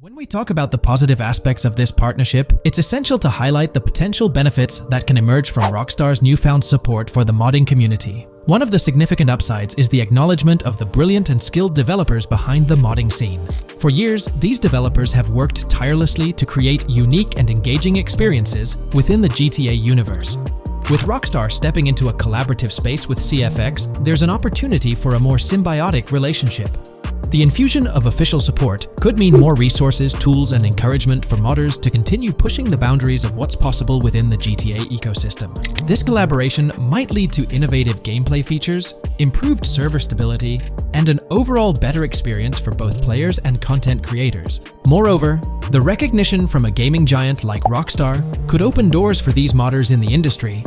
When we talk about the positive aspects of this partnership, it's essential to highlight the potential benefits that can emerge from Rockstar's newfound support for the modding community. One of the significant upsides is the acknowledgement of the brilliant and skilled developers behind the modding scene. For years, these developers have worked tirelessly to create unique and engaging experiences within the GTA universe. With Rockstar stepping into a collaborative space with CFX, there's an opportunity for a more symbiotic relationship. The infusion of official support could mean more resources, tools, and encouragement for modders to continue pushing the boundaries of what's possible within the GTA ecosystem. This collaboration might lead to innovative gameplay features, improved server stability, and an overall better experience for both players and content creators. Moreover, the recognition from a gaming giant like Rockstar could open doors for these modders in the industry.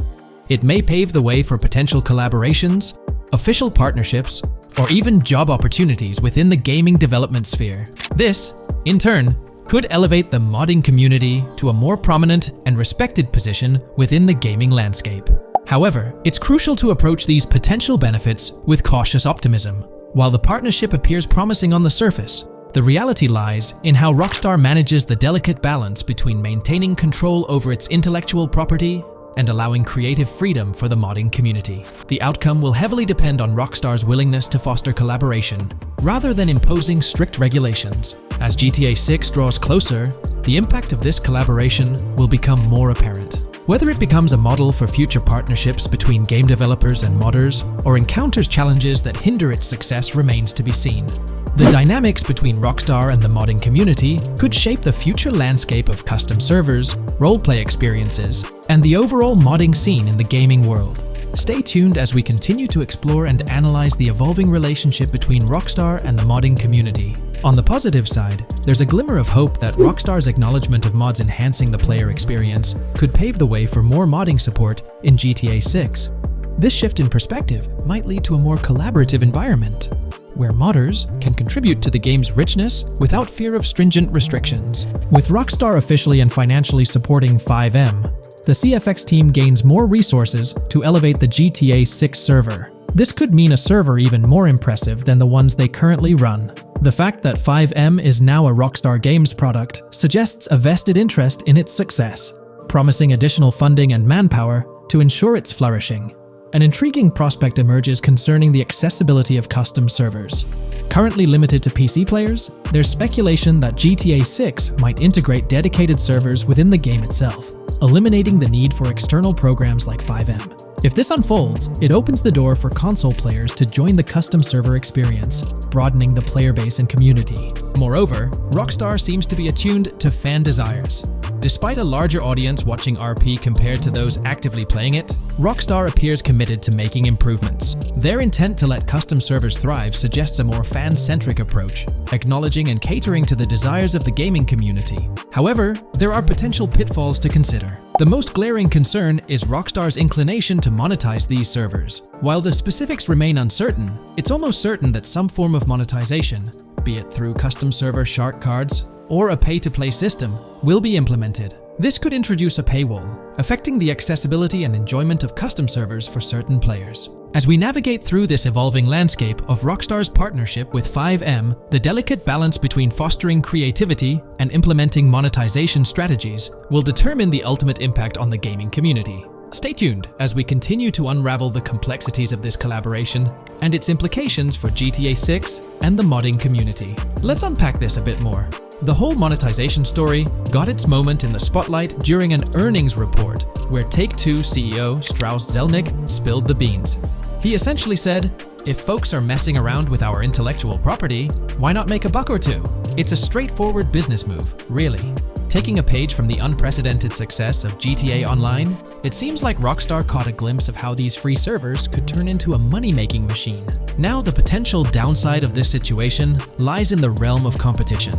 It may pave the way for potential collaborations, official partnerships, or even job opportunities within the gaming development sphere. This, in turn, could elevate the modding community to a more prominent and respected position within the gaming landscape. However, it's crucial to approach these potential benefits with cautious optimism. While the partnership appears promising on the surface, the reality lies in how Rockstar manages the delicate balance between maintaining control over its intellectual property and allowing creative freedom for the modding community. The outcome will heavily depend on Rockstar's willingness to foster collaboration, rather than imposing strict regulations. As GTA 6 draws closer, the impact of this collaboration will become more apparent. Whether it becomes a model for future partnerships between game developers and modders, or encounters challenges that hinder its success remains to be seen. The dynamics between Rockstar and the modding community could shape the future landscape of custom servers, roleplay experiences, and the overall modding scene in the gaming world. Stay tuned as we continue to explore and analyze the evolving relationship between Rockstar and the modding community. On the positive side, there's a glimmer of hope that Rockstar's acknowledgement of mods enhancing the player experience could pave the way for more modding support in GTA 6. This shift in perspective might lead to a more collaborative environment, where modders can contribute to the game's richness without fear of stringent restrictions. With Rockstar officially and financially supporting 5M, the CFX team gains more resources to elevate the GTA 6 server. This could mean a server even more impressive than the ones they currently run. The fact that 5M is now a Rockstar Games product suggests a vested interest in its success, promising additional funding and manpower to ensure its flourishing. An intriguing prospect emerges concerning the accessibility of custom servers. Currently limited to PC players, there's speculation that GTA 6 might integrate dedicated servers within the game itself, eliminating the need for external programs like 5M. If this unfolds, it opens the door for console players to join the custom server experience, broadening the player base and community. Moreover, Rockstar seems to be attuned to fan desires. Despite a larger audience watching RP compared to those actively playing it, Rockstar appears committed to making improvements. Their intent to let custom servers thrive suggests a more fan-centric approach, acknowledging and catering to the desires of the gaming community. However, there are potential pitfalls to consider. The most glaring concern is Rockstar's inclination to monetize these servers. While the specifics remain uncertain, it's almost certain that some form of monetization, be it through custom server shark cards or a pay-to-play system, will be implemented. This could introduce a paywall, affecting the accessibility and enjoyment of custom servers for certain players. As we navigate through this evolving landscape of Rockstar's partnership with 5M, the delicate balance between fostering creativity and implementing monetization strategies will determine the ultimate impact on the gaming community. Stay tuned as we continue to unravel the complexities of this collaboration and its implications for GTA 6 and the modding community. Let's unpack this a bit more. The whole monetization story got its moment in the spotlight during an earnings report where Take-Two CEO Strauss Zelnick spilled the beans. He essentially said, "If folks are messing around with our intellectual property, why not make a buck or two?" It's a straightforward business move, really. Taking a page from the unprecedented success of GTA Online, it seems like Rockstar caught a glimpse of how these free servers could turn into a money-making machine. Now the potential downside of this situation lies in the realm of competition.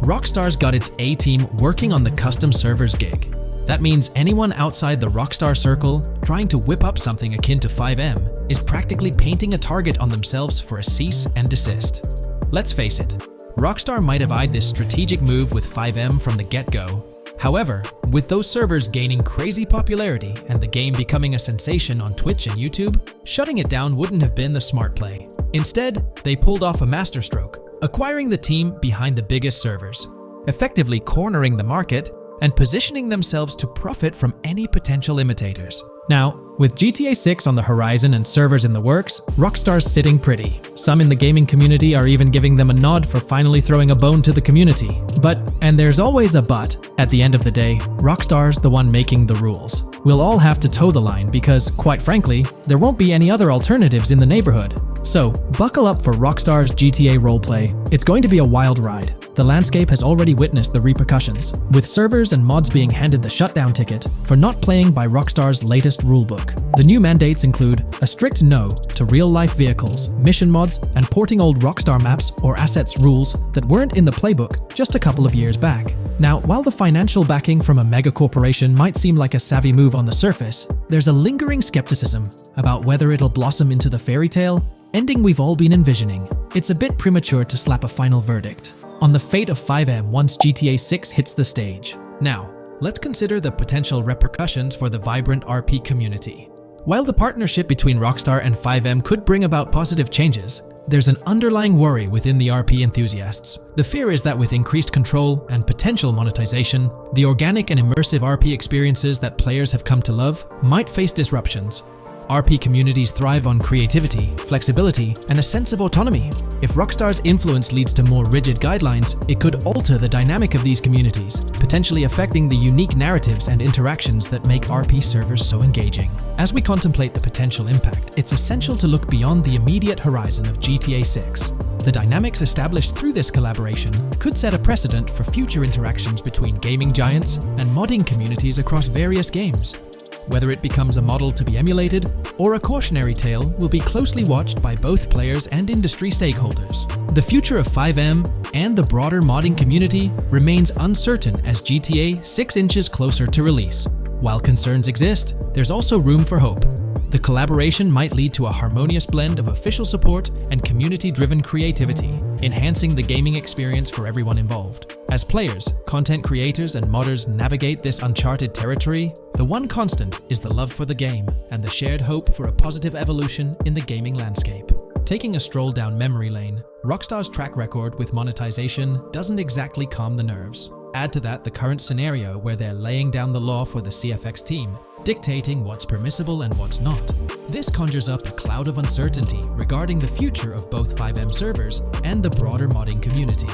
Rockstar's got its A-team working on the custom servers gig. That means anyone outside the Rockstar circle trying to whip up something akin to 5M is practically painting a target on themselves for a cease and desist. Let's face it, Rockstar might have eyed this strategic move with 5M from the get-go. However, with those servers gaining crazy popularity and the game becoming a sensation on Twitch and YouTube, shutting it down wouldn't have been the smart play. Instead, they pulled off a masterstroke, acquiring the team behind the biggest servers, effectively cornering the market and positioning themselves to profit from any potential imitators. Now, with GTA 6 on the horizon and servers in the works, Rockstar's sitting pretty. Some in the gaming community are even giving them a nod for finally throwing a bone to the community. But, and there's always a but, at the end of the day, Rockstar's the one making the rules. We'll all have to toe the line because, quite frankly, there won't be any other alternatives in the neighborhood. So, buckle up for Rockstar's GTA roleplay. It's going to be a wild ride. The landscape has already witnessed the repercussions, with servers and mods being handed the shutdown ticket for not playing by Rockstar's latest rulebook. The new mandates include a strict no to real-life vehicles, mission mods, and porting old Rockstar maps or assets rules that weren't in the playbook just a couple of years back. Now, while the financial backing from a mega corporation might seem like a savvy move on the surface, there's a lingering skepticism about whether it'll blossom into the fairy tale ending we've all been envisioning. It's a bit premature to slap a final verdict on the fate of 5M once GTA 6 hits the stage. Now, let's consider the potential repercussions for the vibrant RP community. While the partnership between Rockstar and 5M could bring about positive changes, there's an underlying worry within the RP enthusiasts. The fear is that with increased control and potential monetization, the organic and immersive RP experiences that players have come to love might face disruptions. RP communities thrive on creativity, flexibility, and a sense of autonomy. If Rockstar's influence leads to more rigid guidelines, it could alter the dynamic of these communities, potentially affecting the unique narratives and interactions that make RP servers so engaging. As we contemplate the potential impact, it's essential to look beyond the immediate horizon of GTA 6. The dynamics established through this collaboration could set a precedent for future interactions between gaming giants and modding communities across various games. Whether it becomes a model to be emulated or a cautionary tale will be closely watched by both players and industry stakeholders. The future of 5M and the broader modding community remains uncertain as GTA 6 inches closer to release. While concerns exist, there's also room for hope. The collaboration might lead to a harmonious blend of official support and community-driven creativity, enhancing the gaming experience for everyone involved. As players, content creators, and modders navigate this uncharted territory, the one constant is the love for the game and the shared hope for a positive evolution in the gaming landscape. Taking a stroll down memory lane, Rockstar's track record with monetization doesn't exactly calm the nerves. Add to that the current scenario where they're laying down the law for the CFX team, dictating what's permissible and what's not. This conjures up a cloud of uncertainty regarding the future of both 5M servers and the broader modding community.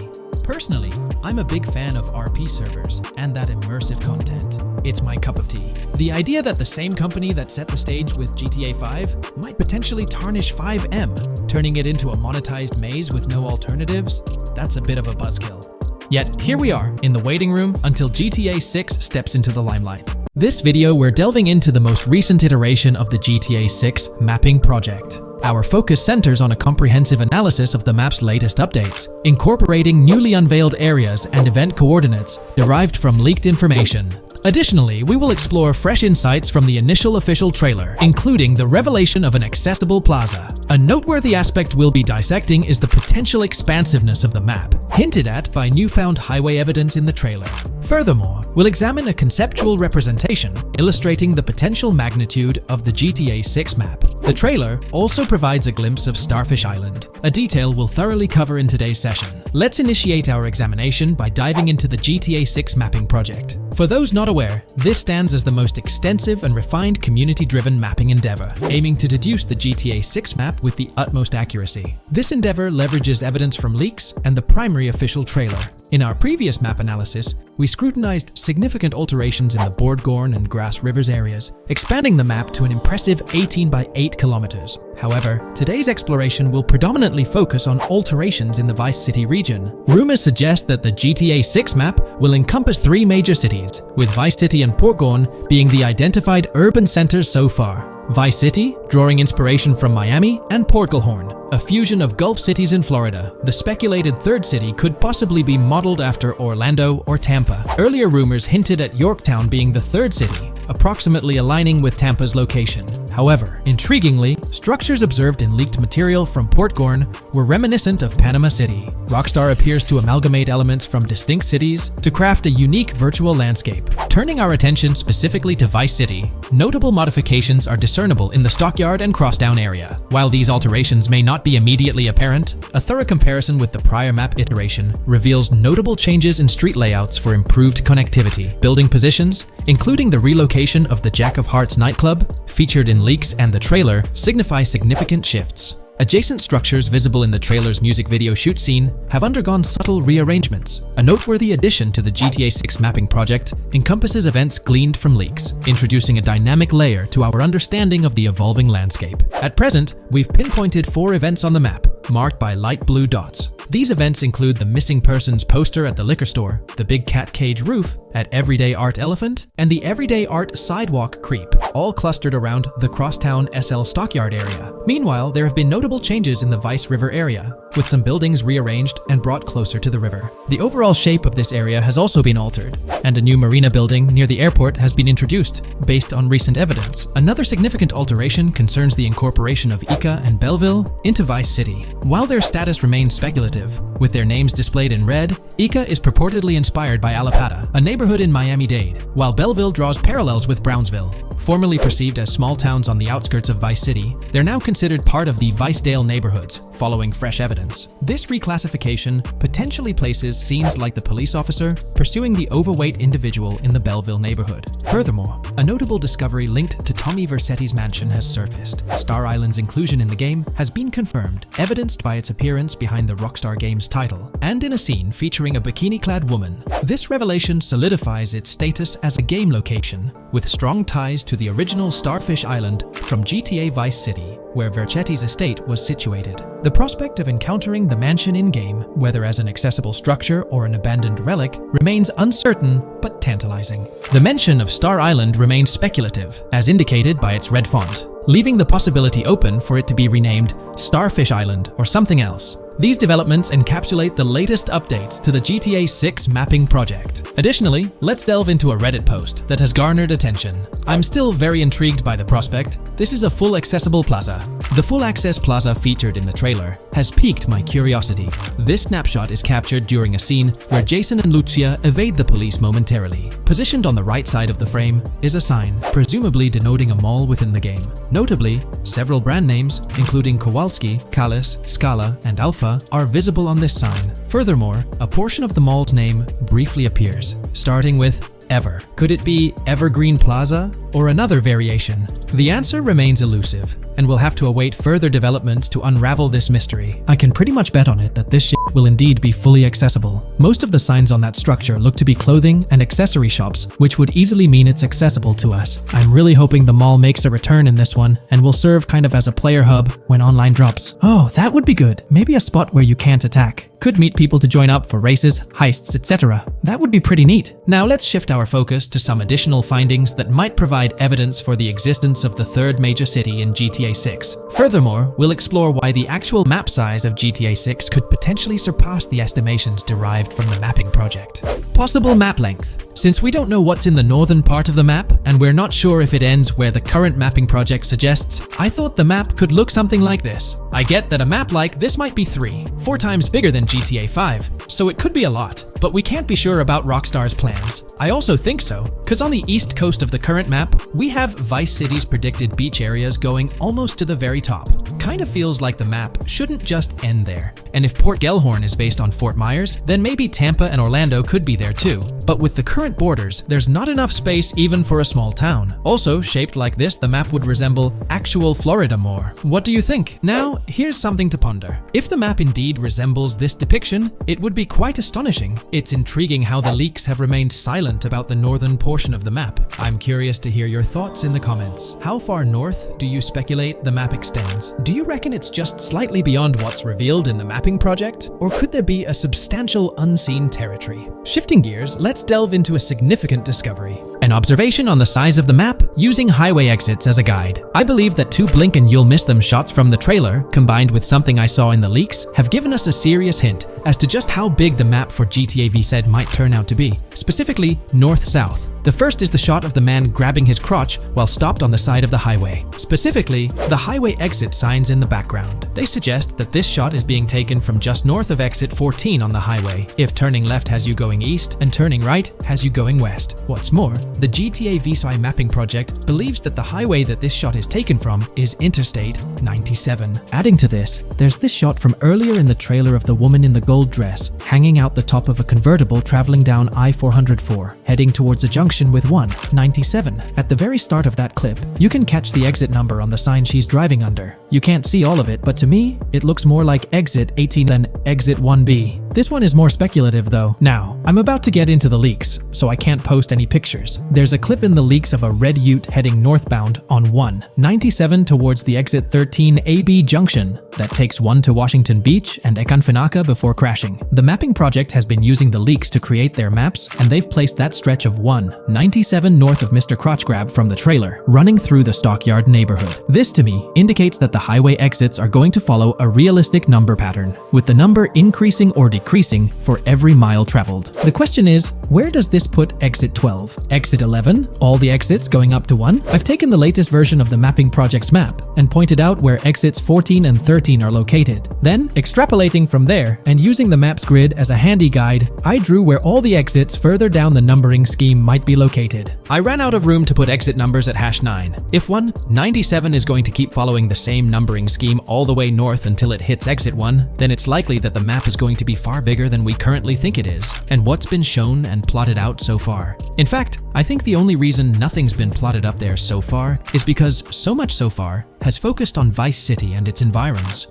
Personally, I'm a big fan of RP servers and that immersive content. It's my cup of tea. The idea that the same company that set the stage with GTA 5 might potentially tarnish 5M, turning it into a monetized maze with no alternatives, that's a bit of a buzzkill. Yet, here we are, in the waiting room until GTA 6 steps into the limelight. This video, we're delving into the most recent iteration of the GTA 6 mapping project. Our focus centers on a comprehensive analysis of the map's latest updates, incorporating newly unveiled areas and event coordinates derived from leaked information. Additionally, we will explore fresh insights from the initial official trailer, including the revelation of an accessible plaza. A noteworthy aspect we'll be dissecting is the potential expansiveness of the map, hinted at by newfound highway evidence in the trailer. Furthermore, we'll examine a conceptual representation illustrating the potential magnitude of the GTA 6 map. The trailer also provides a glimpse of Starfish Island, a detail we'll thoroughly cover in today's session. Let's initiate our examination by diving into the GTA 6 mapping project. For those not aware, this stands as the most extensive and refined community-driven mapping endeavor, aiming to deduce the GTA 6 map with the utmost accuracy. This endeavor leverages evidence from leaks and the primary official trailer. In our previous map analysis, we scrutinized significant alterations in the Boardgorn and Grass Rivers areas, expanding the map to an impressive 18 by 8 kilometers. However, today's exploration will predominantly focus on alterations in the Vice City region. Rumors suggest that the GTA 6 map will encompass 3 major cities, with Vice City and Portgorn being the identified urban centers so far. Vice City, drawing inspiration from Miami, and Portgorn, a fusion of Gulf cities in Florida. The speculated third city could possibly be modeled after Orlando or Tampa. Earlier rumors hinted at Yorktown being the third city, approximately aligning with Tampa's location. However, intriguingly, structures observed in leaked material from Portgorn were reminiscent of Panama City. Rockstar appears to amalgamate elements from distinct cities to craft a unique virtual landscape. Turning our attention specifically to Vice City, notable modifications are discernible in the Stockyard and Crosstown area. While these alterations may not be immediately apparent, a thorough comparison with the prior map iteration reveals notable changes in street layouts for improved connectivity. Building positions, including the relocation of the Jack of Hearts nightclub, featured in leaks and the trailer, signify significant shifts. Adjacent structures visible in the trailer's music video shoot scene have undergone subtle rearrangements. A noteworthy addition to the GTA 6 mapping project encompasses events gleaned from leaks, introducing a dynamic layer to our understanding of the evolving landscape. At present, we've pinpointed 4 events on the map, marked by light blue dots. These events include the missing persons poster at the liquor store, the big cat cage roof at Everyday Art Elephant, and the Everyday Art Sidewalk Creep, all clustered around the Crosstown SL Stockyard area. Meanwhile, there have been notable changes in the Vice River area. with some buildings rearranged and brought closer to the river. The overall shape of this area has also been altered, and a new marina building near the airport has been introduced, based on recent evidence. Another significant alteration concerns the incorporation of Ica and Belleville into Vice City. While their status remains speculative, with their names displayed in red, Ica is purportedly inspired by Allapattah, a neighborhood in Miami-Dade, while Belleville draws parallels with Brownsville. Formerly perceived as small towns on the outskirts of Vice City, they're now considered part of the Vicedale neighborhoods, following fresh evidence. This reclassification potentially places scenes like the police officer pursuing the overweight individual in the Belleville neighborhood. Furthermore, a notable discovery linked to Tommy Vercetti's mansion has surfaced. Star Island's inclusion in the game has been confirmed, evidenced by its appearance behind the Rockstar Games title, and in a scene featuring a bikini-clad woman. This revelation solidifies its status as a game location, with strong ties to the original Starfish Island from GTA Vice City, where Vercetti's estate was situated. The prospect of encountering the mansion in-game, whether as an accessible structure or an abandoned relic, remains uncertain but tantalizing. The mention of Star Island remains speculative, as indicated by its red font, leaving the possibility open for it to be renamed Starfish Island or something else. These developments encapsulate the latest updates to the GTA 6 mapping project. Additionally, let's delve into a Reddit post that has garnered attention. I'm still very intrigued by the prospect. This is a full accessible plaza. The full access plaza featured in the trailer has piqued my curiosity. This snapshot is captured during a scene where Jason and Lucia evade the police momentarily. Positioned on the right side of the frame is a sign, presumably denoting a mall within the game. Notably, several brand names, including Kowalski, Callis, Scala, and Alpha, are visible on this sign. Furthermore, a portion of the mall's name briefly appears, starting with Ever. Could it be Evergreen Plaza or another variation? The answer remains elusive, and we'll have to await further developments to unravel this mystery. I can pretty much bet on it that this shit will indeed be fully accessible. Most of the signs on that structure look to be clothing and accessory shops, which would easily mean it's accessible to us. I'm really hoping the mall makes a return in this one and will serve kind of as a player hub when online drops. Oh, that would be good. Maybe a spot where you can't attack. Could meet people to join up for races, heists, etc. That would be pretty neat. Now let's shift our focus to some additional findings that might provide evidence for the existence of the third major city in GTA 6. Furthermore, we'll explore why the actual map size of GTA 6 could potentially surpass the estimations derived from the mapping project. Possible map length. Since we don't know what's in the northern part of the map, and we're not sure if it ends where the current mapping project suggests, I thought the map could look something like this. I get that a map like this might be 4 times bigger than GTA 5, so it could be a lot, but we can't be sure about Rockstar's plans. I also think so, because on the east coast of the current map, we have Vice City's predicted beach areas going almost to the very top. Kind of feels like the map shouldn't just end there. And if Port Gellhorn is based on Fort Myers, then maybe Tampa and Orlando could be there too. But with the current borders, there's not enough space even for a small town. Also, shaped like this, the map would resemble actual Florida more. What do you think? Now, here's something to ponder. If the map indeed resembles this depiction, it would be quite astonishing. It's intriguing how the leaks have remained silent about the northern portion of the map. I'm curious to hear your thoughts in the comments. How far north do you speculate the map extends? Do you reckon it's just slightly beyond what's revealed in the mapping project? Or could there be a substantial unseen territory? Shifting gears, let's delve into a significant discovery. An observation on the size of the map using highway exits as a guide. I believe that 2 blink and you'll miss them shots from the trailer, combined with something I saw in the leaks, have given us a serious hint as to just how big the map for GTA VZ might turn out to be. Specifically, north-south. The first is the shot of the man grabbing his crotch while stopped on the side of the highway. Specifically, the highway exit signs in the background. They suggest that this shot is being taken from just north of exit 14 on the highway, if turning left has you going east and turning right has you going west. What's more, the GTA VSI mapping project believes that the highway that this shot is taken from is Interstate 97. Adding to this, there's this shot from earlier in the trailer of the woman in the gold dress hanging out the top of a convertible traveling down I-404, heading towards a junction with 197. At the very start of that clip, you can catch the exit number on the sign she's driving under. You can't see all of it, but to me, it looks more like exit 18 than exit 1B. This one is more speculative though. Now, I'm about to get into the leaks, so I can't post any pictures. There's a clip in the leaks of a red ute heading northbound on 197 towards the exit 13 AB junction. that takes one to Washington Beach and Ekanfinaka before crashing. The mapping project has been using the leaks to create their maps, and they've placed that stretch of 197 north of Mr. Crotchgrab from the trailer, running through the Stockyard neighborhood. This, to me, indicates that the highway exits are going to follow a realistic number pattern, with the number increasing or decreasing for every mile traveled. The question is, where does this put exit 12? Exit 11? All the exits going up to 1? I've taken the latest version of the mapping project's map and pointed out where exits 14 and 13 are located. Then, extrapolating from there and using the map's grid as a handy guide, I drew where all the exits further down the numbering scheme might be located. I ran out of room to put exit numbers at #9. If 197 is going to keep following the same numbering scheme all the way north until it hits exit 1, then it's likely that the map is going to be far bigger than we currently think it is, and what's been shown and plotted out so far. In fact, I think the only reason nothing's been plotted up there so far is because so much so far has focused on Vice City and its environs.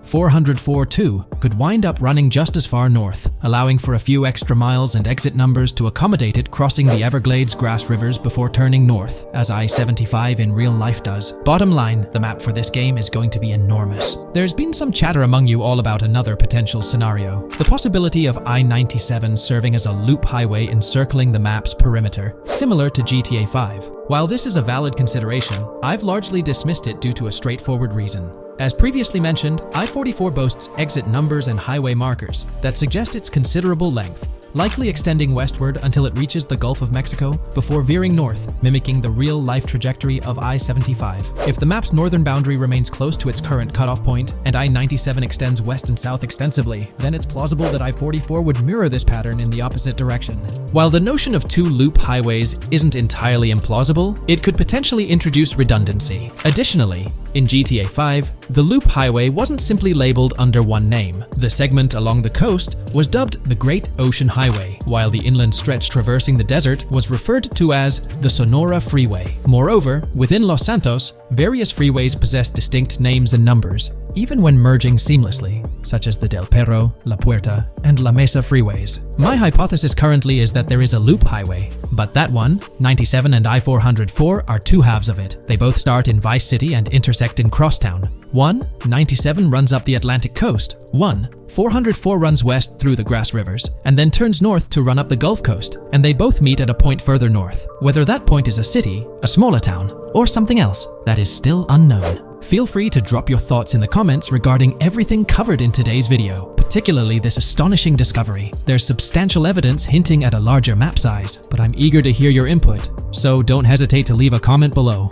404.2 could wind up running just as far north, allowing for a few extra miles and exit numbers to accommodate it crossing the Everglades grass rivers before turning north, as I-75 in real life does. Bottom line, the map for this game is going to be enormous. There's been some chatter among you all about another potential scenario, the possibility of I-97 serving as a loop highway encircling the map's perimeter, similar to GTA 5. While this is a valid consideration, I've largely dismissed it due to a straightforward reason. As previously mentioned, I-44 boasts exit numbers and highway markers that suggest its considerable length, likely extending westward until it reaches the Gulf of Mexico before veering north, mimicking the real-life trajectory of I-75. If the map's northern boundary remains close to its current cutoff point, and I-97 extends west and south extensively, then it's plausible that I-44 would mirror this pattern in the opposite direction. While the notion of two loop highways isn't entirely implausible, it could potentially introduce redundancy. Additionally, in GTA 5, the loop highway wasn't simply labeled under one name. The segment along the coast was dubbed the Great Ocean Highway, while the inland stretch traversing the desert was referred to as the Sonora Freeway. Moreover, within Los Santos, various freeways possess distinct names and numbers, even when merging seamlessly, such as the Del Perro, La Puerta, and La Mesa freeways. My hypothesis currently is that there is a loop highway, but that one, 97 and I-404, are two halves of it. They both start in Vice City and intersect in Crosstown. 97 runs up the Atlantic coast. 404 runs west through the Grass Rivers, and then turns north to run up the Gulf Coast, and they both meet at a point further north. Whether that point is a city, a smaller town, or something else, that is still unknown. Feel free to drop your thoughts in the comments regarding everything covered in today's video, particularly this astonishing discovery. There's substantial evidence hinting at a larger map size, but I'm eager to hear your input, so don't hesitate to leave a comment below.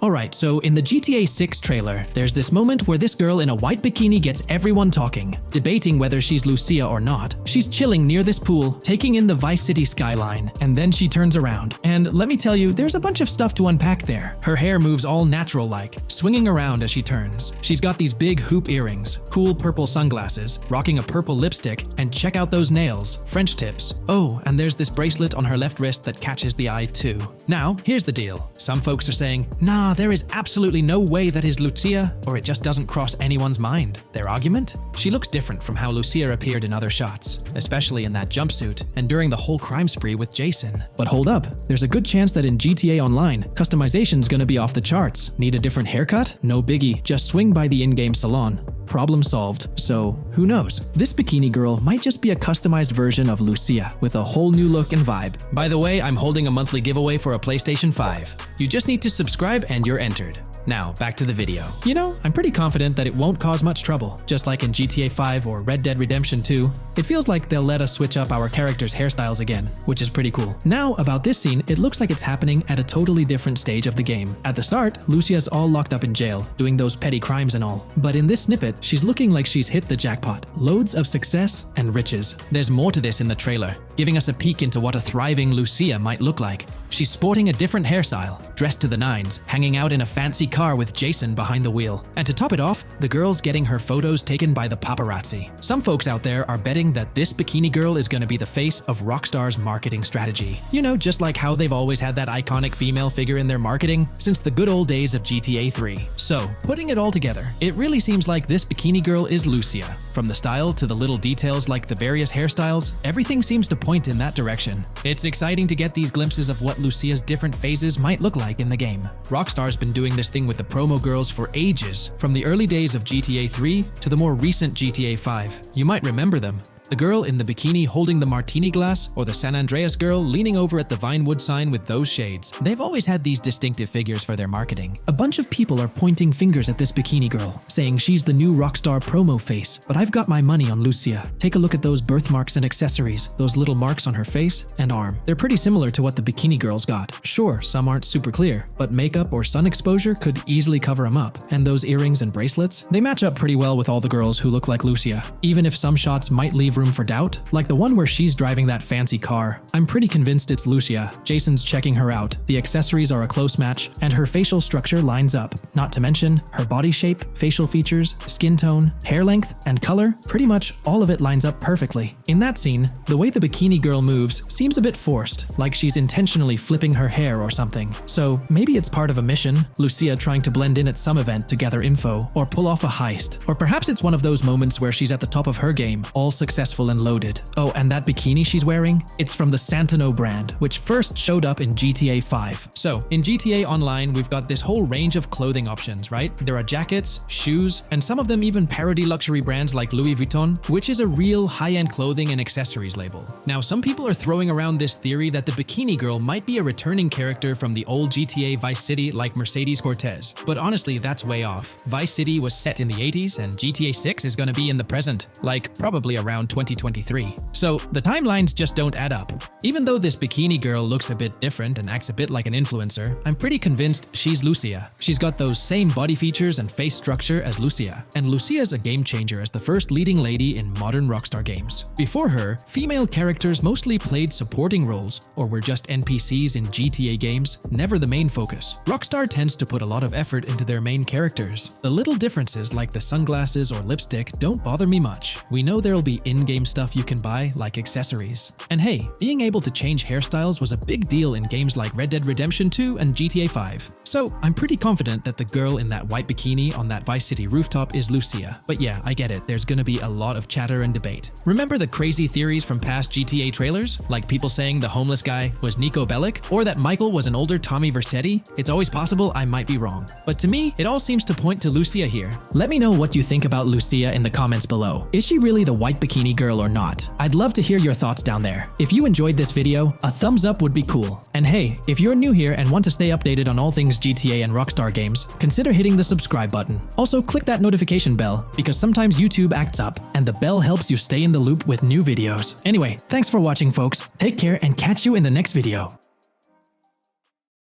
Alright, so in the GTA 6 trailer, there's this moment where this girl in a white bikini gets everyone talking, debating whether she's Lucia or not. She's chilling near this pool, taking in the Vice City skyline, and then she turns around. And let me tell you, there's a bunch of stuff to unpack there. Her hair moves all natural-like, swinging around as she turns. She's got these big hoop earrings, cool purple sunglasses, rocking a purple lipstick, and check out those nails, French tips. Oh, and there's this bracelet on her left wrist that catches the eye too. Now, here's the deal. Some folks are saying, nah, there is absolutely no way that is Lucia, or it just doesn't cross anyone's mind. Their argument? She looks different from how Lucia appeared in other shots, especially in that jumpsuit and during the whole crime spree with Jason. But hold up, there's a good chance that in GTA Online, customization's gonna be off the charts. Need a different haircut? No biggie, just swing by the in-game salon. Problem solved. So, who knows? This bikini girl might just be a customized version of Lucia with a whole new look and vibe. By the way, I'm holding a monthly giveaway for a PlayStation 5. You just need to subscribe and you're entered. Now, back to the video. You know, I'm pretty confident that it won't cause much trouble, just like in GTA 5 or Red Dead Redemption 2. It feels like they'll let us switch up our characters' hairstyles again, which is pretty cool. Now, about this scene, it looks like it's happening at a totally different stage of the game. At the start, Lucia's all locked up in jail, doing those petty crimes and all. But in this snippet, she's looking like she's hit the jackpot. Loads of success and riches. There's more to this in the trailer, giving us a peek into what a thriving Lucia might look like. She's sporting a different hairstyle, dressed to the nines, hanging out in a fancy car with Jason behind the wheel. And to top it off, the girl's getting her photos taken by the paparazzi. Some folks out there are betting that this bikini girl is gonna be the face of Rockstar's marketing strategy. You know, just like how they've always had that iconic female figure in their marketing since the good old days of GTA 3. So, putting it all together, it really seems like this bikini girl is Lucia. From the style to the little details like the various hairstyles, everything seems to point in that direction. It's exciting to get these glimpses of what Lucia's different phases might look like in the game. Rockstar's been doing this thing with the promo girls for ages, from the early days days of GTA 3 to the more recent GTA 5. You might remember them. The girl in the bikini holding the martini glass, or the San Andreas girl leaning over at the Vinewood sign with those shades. They've always had these distinctive figures for their marketing. A bunch of people are pointing fingers at this bikini girl, saying she's the new Rockstar promo face, but I've got my money on Lucia. Take a look at those birthmarks and accessories, those little marks on her face and arm. They're pretty similar to what the bikini girl's got. Sure, some aren't super clear, but makeup or sun exposure could easily cover them up. And those earrings and bracelets, they match up pretty well with all the girls who look like Lucia. Even if some shots might leave room for doubt, like the one where she's driving that fancy car. I'm pretty convinced it's Lucia. Jason's checking her out. The accessories are a close match, and her facial structure lines up. Not to mention, her body shape, facial features, skin tone, hair length, and color, pretty much all of it lines up perfectly. In that scene, the way the bikini girl moves seems a bit forced, like she's intentionally flipping her hair or something. So maybe it's part of a mission, Lucia trying to blend in at some event to gather info, or pull off a heist. Or perhaps it's one of those moments where she's at the top of her game, all successful and loaded. Oh, and that bikini she's wearing? It's from the Santino brand, which first showed up in GTA 5. So, in GTA Online, we've got this whole range of clothing options, right? There are jackets, shoes, and some of them even parody luxury brands like Louis Vuitton, which is a real high-end clothing and accessories label. Now, some people are throwing around this theory that the bikini girl might be a returning character from the old GTA Vice City like Mercedes Cortez, but honestly, that's way off. Vice City was set in the 80s, and GTA 6 is gonna be in the present, like probably around 2023. So the timelines just don't add up. Even though this bikini girl looks a bit different and acts a bit like an influencer, I'm pretty convinced she's Lucia. She's got those same body features and face structure as Lucia, and Lucia's a game changer as the first leading lady in modern Rockstar games. Before her, female characters mostly played supporting roles or were just NPCs in GTA games, never the main focus. Rockstar tends to put a lot of effort into their main characters. The little differences like the sunglasses or lipstick don't bother me much. We know there'll be in-game stuff you can buy, like accessories. And hey, being able to change hairstyles was a big deal in games like Red Dead Redemption 2 and GTA 5. So I'm pretty confident that the girl in that white bikini on that Vice City rooftop is Lucia. But yeah, I get it, there's gonna be a lot of chatter and debate. Remember the crazy theories from past GTA trailers? Like people saying the homeless guy was Nico Bellic, or that Michael was an older Tommy Vercetti? It's always possible I might be wrong. But to me, it all seems to point to Lucia here. Let me know what you think about Lucia in the comments below. Is she really the white bikini girl or not? I'd love to hear your thoughts down there. If you enjoyed this video, a thumbs up would be cool. And hey, if you're new here and want to stay updated on all things GTA and Rockstar games, consider hitting the subscribe button. Also, click that notification bell, because sometimes YouTube acts up, and the bell helps you stay in the loop with new videos. Anyway, thanks for watching, folks. Take care and catch you in the next video.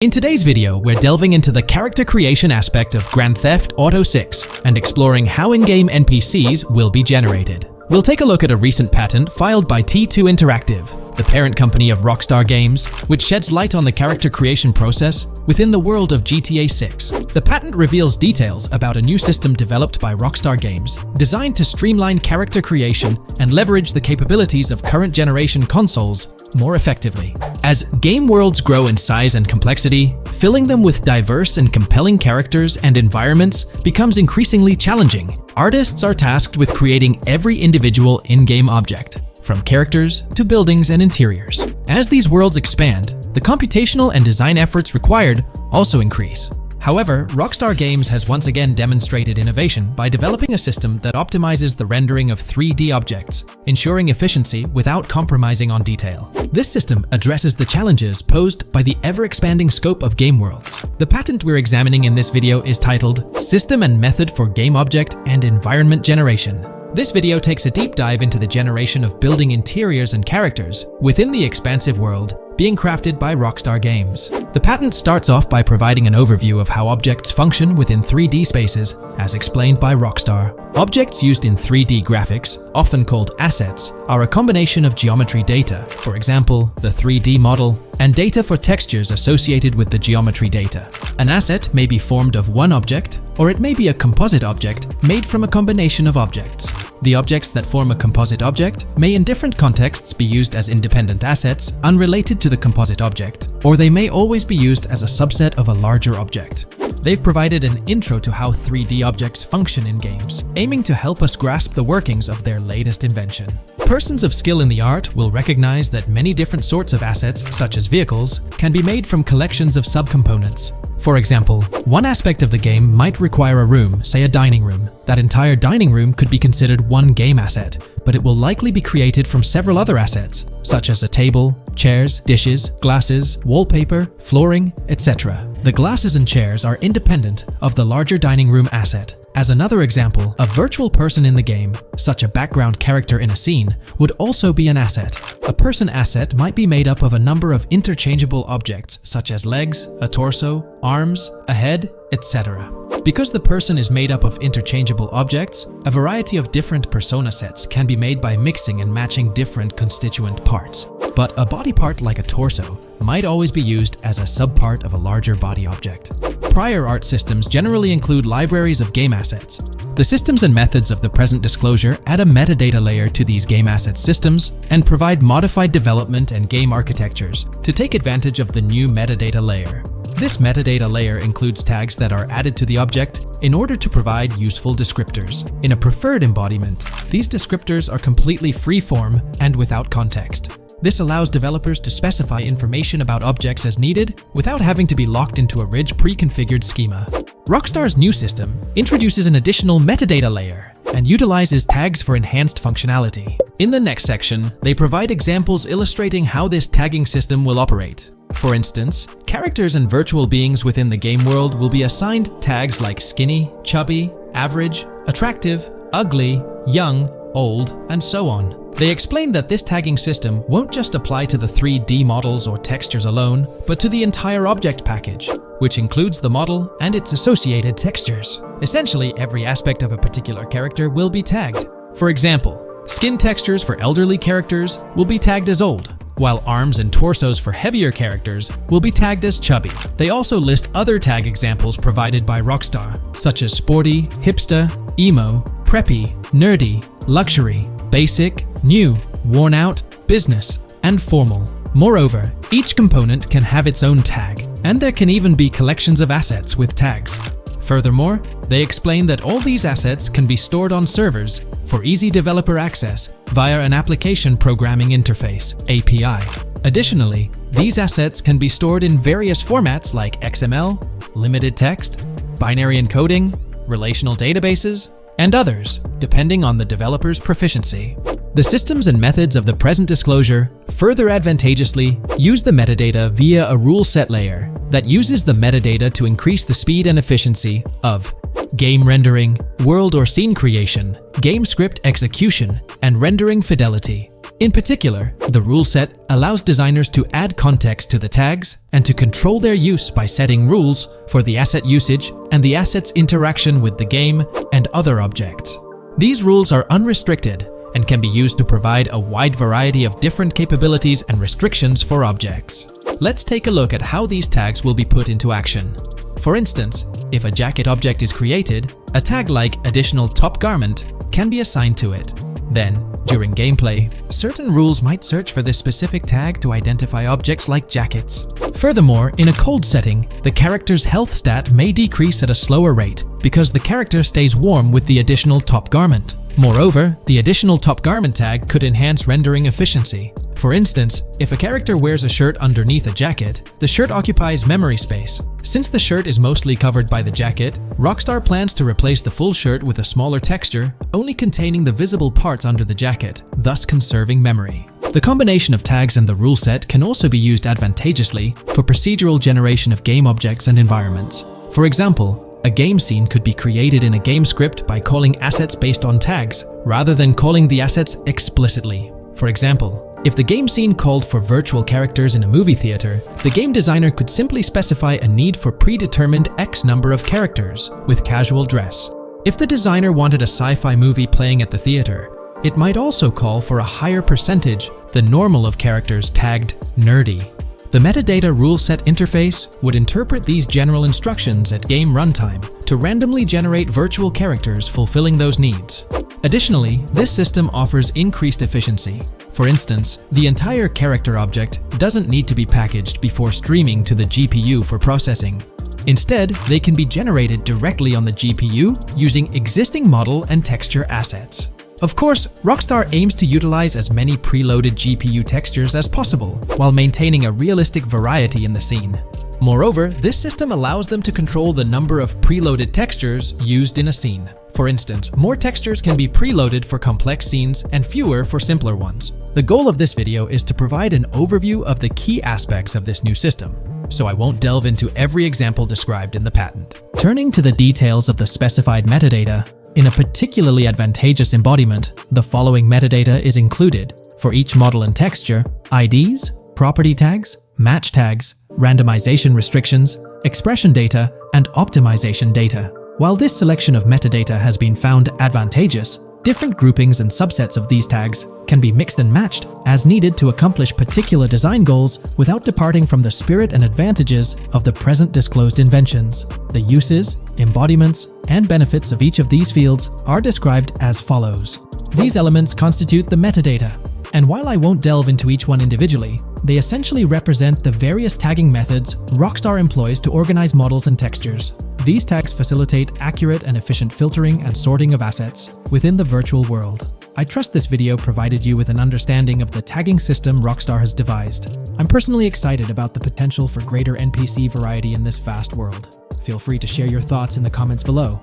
In today's video, we're delving into the character creation aspect of Grand Theft Auto 6 and exploring how in-game NPCs will be generated. We'll take a look at a recent patent filed by T2 Interactive, the parent company of Rockstar Games, which sheds light on the character creation process within the world of GTA 6. The patent reveals details about a new system developed by Rockstar Games, designed to streamline character creation and leverage the capabilities of current generation consoles more effectively. As game worlds grow in size and complexity, filling them with diverse and compelling characters and environments becomes increasingly challenging. Artists are tasked with creating every individual in-game object, from characters to buildings and interiors. As these worlds expand, the computational and design efforts required also increase. However, Rockstar Games has once again demonstrated innovation by developing a system that optimizes the rendering of 3D objects, ensuring efficiency without compromising on detail. This system addresses the challenges posed by the ever-expanding scope of game worlds. The patent we're examining in this video is titled System and Method for Game Object and Environment Generation. This video takes a deep dive into the generation of building interiors and characters within the expansive world being crafted by Rockstar Games. The patent starts off by providing an overview of how objects function within 3D spaces, as explained by Rockstar. Objects used in 3D graphics, often called assets, are a combination of geometry data, for example, the 3D model, and data for textures associated with the geometry data. An asset may be formed of one object, or it may be a composite object made from a combination of objects. The objects that form a composite object may in different contexts be used as independent assets unrelated to the composite object, or they may always be used as a subset of a larger object. They've provided an intro to how 3D objects function in games, aiming to help us grasp the workings of their latest invention. Persons of skill in the art will recognize that many different sorts of assets, such as vehicles, can be made from collections of subcomponents. For example, one aspect of the game might require a room, say a dining room. That entire dining room could be considered one game asset, but it will likely be created from several other assets, such as a table, chairs, dishes, glasses, wallpaper, flooring, etc. The glasses and chairs are independent of the larger dining room asset. As another example, a virtual person in the game, such a background character in a scene, would also be an asset. A person asset might be made up of a number of interchangeable objects, such as legs, a torso, arms, a head, etc. Because the person is made up of interchangeable objects, a variety of different persona sets can be made by mixing and matching different constituent parts. But a body part like a torso might always be used as a subpart of a larger body object. Prior art systems generally include libraries of game assets. The systems and methods of the present disclosure add a metadata layer to these game asset systems and provide modified development and game architectures to take advantage of the new metadata layer. This metadata layer includes tags that are added to the object in order to provide useful descriptors. In a preferred embodiment, these descriptors are completely free-form and without context. This allows developers to specify information about objects as needed without having to be locked into a rich pre-configured schema. Rockstar's new system introduces an additional metadata layer and utilizes tags for enhanced functionality. In the next section, they provide examples illustrating how this tagging system will operate. For instance, characters and virtual beings within the game world will be assigned tags like skinny, chubby, average, attractive, ugly, young, old, and so on. They explain that this tagging system won't just apply to the 3D models or textures alone, but to the entire object package, which includes the model and its associated textures. Essentially, every aspect of a particular character will be tagged. For example, skin textures for elderly characters will be tagged as old, while arms and torsos for heavier characters will be tagged as chubby. They also list other tag examples provided by Rockstar, such as sporty, hipster, emo, preppy, nerdy, luxury, basic, new, worn out, business, and formal. Moreover, each component can have its own tag, and there can even be collections of assets with tags. Furthermore, they explain that all these assets can be stored on servers for easy developer access via an application programming interface (API). Additionally, these assets can be stored in various formats like XML, limited text, binary encoding, relational databases, and others, depending on the developer's proficiency. The systems and methods of the present disclosure further advantageously use the metadata via a rule set layer that uses the metadata to increase the speed and efficiency of game rendering, world or scene creation, game script execution, and rendering fidelity. In particular, the rule set allows designers to add context to the tags and to control their use by setting rules for the asset usage and the asset's interaction with the game and other objects. These rules are unrestricted and can be used to provide a wide variety of different capabilities and restrictions for objects. Let's take a look at how these tags will be put into action. For instance, if a jacket object is created, a tag like additional top garment can be assigned to it. Then, during gameplay, certain rules might search for this specific tag to identify objects like jackets. Furthermore, in a cold setting, the character's health stat may decrease at a slower rate because the character stays warm with the additional top garment. Moreover, the additional top garment tag could enhance rendering efficiency. For instance, if a character wears a shirt underneath a jacket, the shirt occupies memory space. Since the shirt is mostly covered by the jacket, Rockstar plans to replace the full shirt with a smaller texture, only containing the visible parts under the jacket, thus conserving memory. The combination of tags and the rule set can also be used advantageously for procedural generation of game objects and environments. For example, a game scene could be created in a game script by calling assets based on tags, rather than calling the assets explicitly. For example, if the game scene called for virtual characters in a movie theater, the game designer could simply specify a need for predetermined X number of characters with casual dress. If the designer wanted a sci-fi movie playing at the theater, it might also call for a higher percentage than normal of characters tagged nerdy. The metadata rule set interface would interpret these general instructions at game runtime to randomly generate virtual characters fulfilling those needs. Additionally, this system offers increased efficiency. For instance, the entire character object doesn't need to be packaged before streaming to the GPU for processing. Instead, they can be generated directly on the GPU using existing model and texture assets. Of course, Rockstar aims to utilize as many preloaded GPU textures as possible while maintaining a realistic variety in the scene. Moreover, this system allows them to control the number of preloaded textures used in a scene. For instance, more textures can be preloaded for complex scenes and fewer for simpler ones. The goal of this video is to provide an overview of the key aspects of this new system, so I won't delve into every example described in the patent. Turning to the details of the specified metadata, in a particularly advantageous embodiment, the following metadata is included for each model and texture: IDs, property tags, match tags, randomization restrictions, expression data, and optimization data. While this selection of metadata has been found advantageous, different groupings and subsets of these tags can be mixed and matched as needed to accomplish particular design goals without departing from the spirit and advantages of the present disclosed inventions. The uses, embodiments, and benefits of each of these fields are described as follows. These elements constitute the metadata, and while I won't delve into each one individually, they essentially represent the various tagging methods Rockstar employs to organize models and textures. These tags facilitate accurate and efficient filtering and sorting of assets within the virtual world. I trust this video provided you with an understanding of the tagging system Rockstar has devised. I'm personally excited about the potential for greater NPC variety in this vast world. Feel free to share your thoughts in the comments below.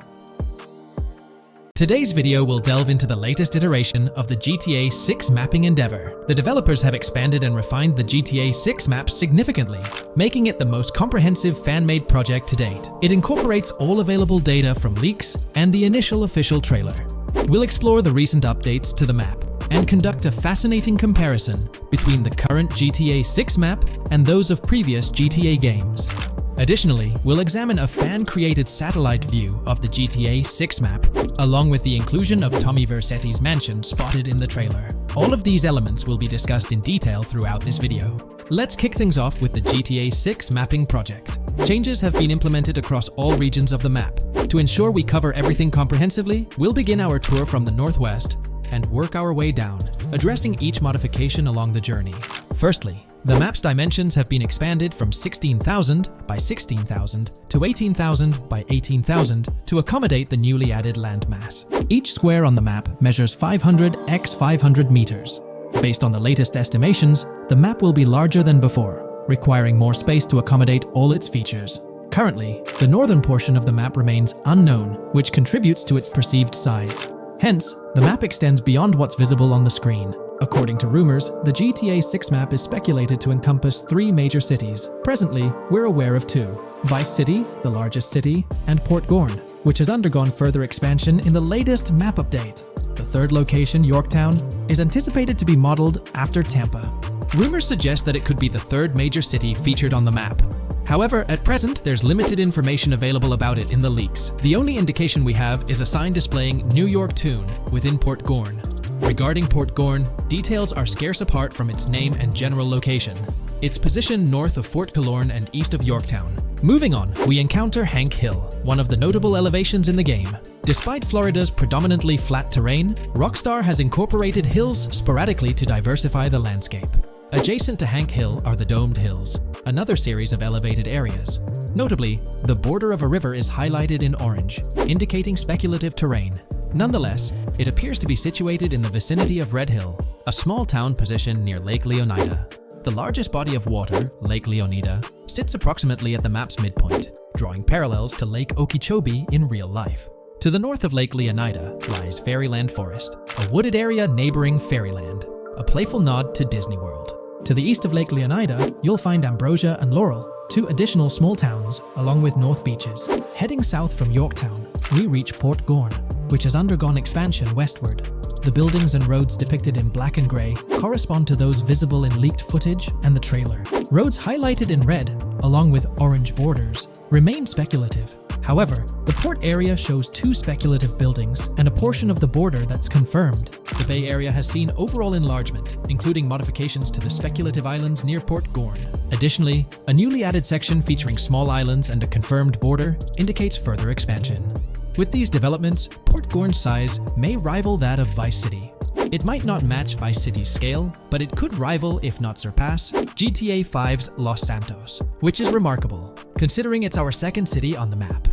Today's video will delve into the latest iteration of the GTA 6 mapping endeavor. The developers have expanded and refined the GTA 6 map significantly, making it the most comprehensive fan-made project to date. It incorporates all available data from leaks and the initial official trailer. We'll explore the recent updates to the map and conduct a fascinating comparison between the current GTA 6 map and those of previous GTA games. Additionally, we'll examine a fan-created satellite view of the GTA 6 map, along with the inclusion of Tommy Vercetti's mansion spotted in the trailer. All of these elements will be discussed in detail throughout this video. Let's kick things off with the GTA 6 mapping project. Changes have been implemented across all regions of the map. To ensure we cover everything comprehensively, we'll begin our tour from the northwest and work our way down, addressing each modification along the journey. Firstly, the map's dimensions have been expanded from 16,000 by 16,000 to 18,000 by 18,000 to accommodate the newly added landmass. Each square on the map measures 500 x 500 meters. Based on the latest estimations, the map will be larger than before, requiring more space to accommodate all its features. Currently, the northern portion of the map remains unknown, which contributes to its perceived size. Hence, the map extends beyond what's visible on the screen. According to rumors, the GTA 6 map is speculated to encompass 3 major cities. Presently, we're aware of 2. Vice City, the largest city, and Port Gorn, which has undergone further expansion in the latest map update. The third location, Yorktown, is anticipated to be modeled after Tampa. Rumors suggest that it could be the third major city featured on the map. However, at present, there's limited information available about it in the leaks. The only indication we have is a sign displaying New York Tune within Port Gorn. Regarding Port Gorn, details are scarce apart from its name and general location. It's positioned north of Fort Killorn and east of Yorktown. Moving on, we encounter Hank Hill, one of the notable elevations in the game. Despite Florida's predominantly flat terrain, Rockstar has incorporated hills sporadically to diversify the landscape. Adjacent to Hank Hill are the Domed Hills, another series of elevated areas. Notably, the border of a river is highlighted in orange, indicating speculative terrain. Nonetheless, it appears to be situated in the vicinity of Red Hill, a small town positioned near Lake Leonida. The largest body of water, Lake Leonida, sits approximately at the map's midpoint, drawing parallels to Lake Okeechobee in real life. To the north of Lake Leonida lies Fairyland Forest, a wooded area neighboring Fairyland, a playful nod to Disney World. To the east of Lake Leonida, you'll find Ambrosia and Laurel, 2 additional small towns, along with North Beaches. Heading south from Yorktown, we reach Port Gorn, which has undergone expansion westward. The buildings and roads depicted in black and grey correspond to those visible in leaked footage and the trailer. Roads highlighted in red, along with orange borders, remain speculative. However, the port area shows 2 speculative buildings and a portion of the border that's confirmed. The Bay Area has seen overall enlargement, including modifications to the speculative islands near Port Gorn. Additionally, a newly added section featuring small islands and a confirmed border indicates further expansion. With these developments, Port Gorn's size may rival that of Vice City. It might not match Vice City's scale, but it could rival, if not surpass, GTA 5's Los Santos, which is remarkable, considering it's our second city on the map.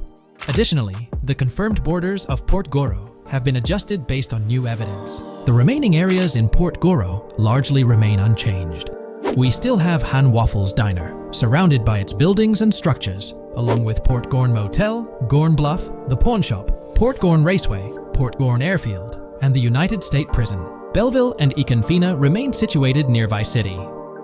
Additionally, the confirmed borders of Port Goro have been adjusted based on new evidence. The remaining areas in Port Goro largely remain unchanged. We still have Han Waffles Diner, surrounded by its buildings and structures, along with Port Gorn Motel, Gorn Bluff, the Pawn Shop, Port Gorn Raceway, Port Gorn Airfield, and the United State Prison. Belleville and Econfina remain situated near Vice City.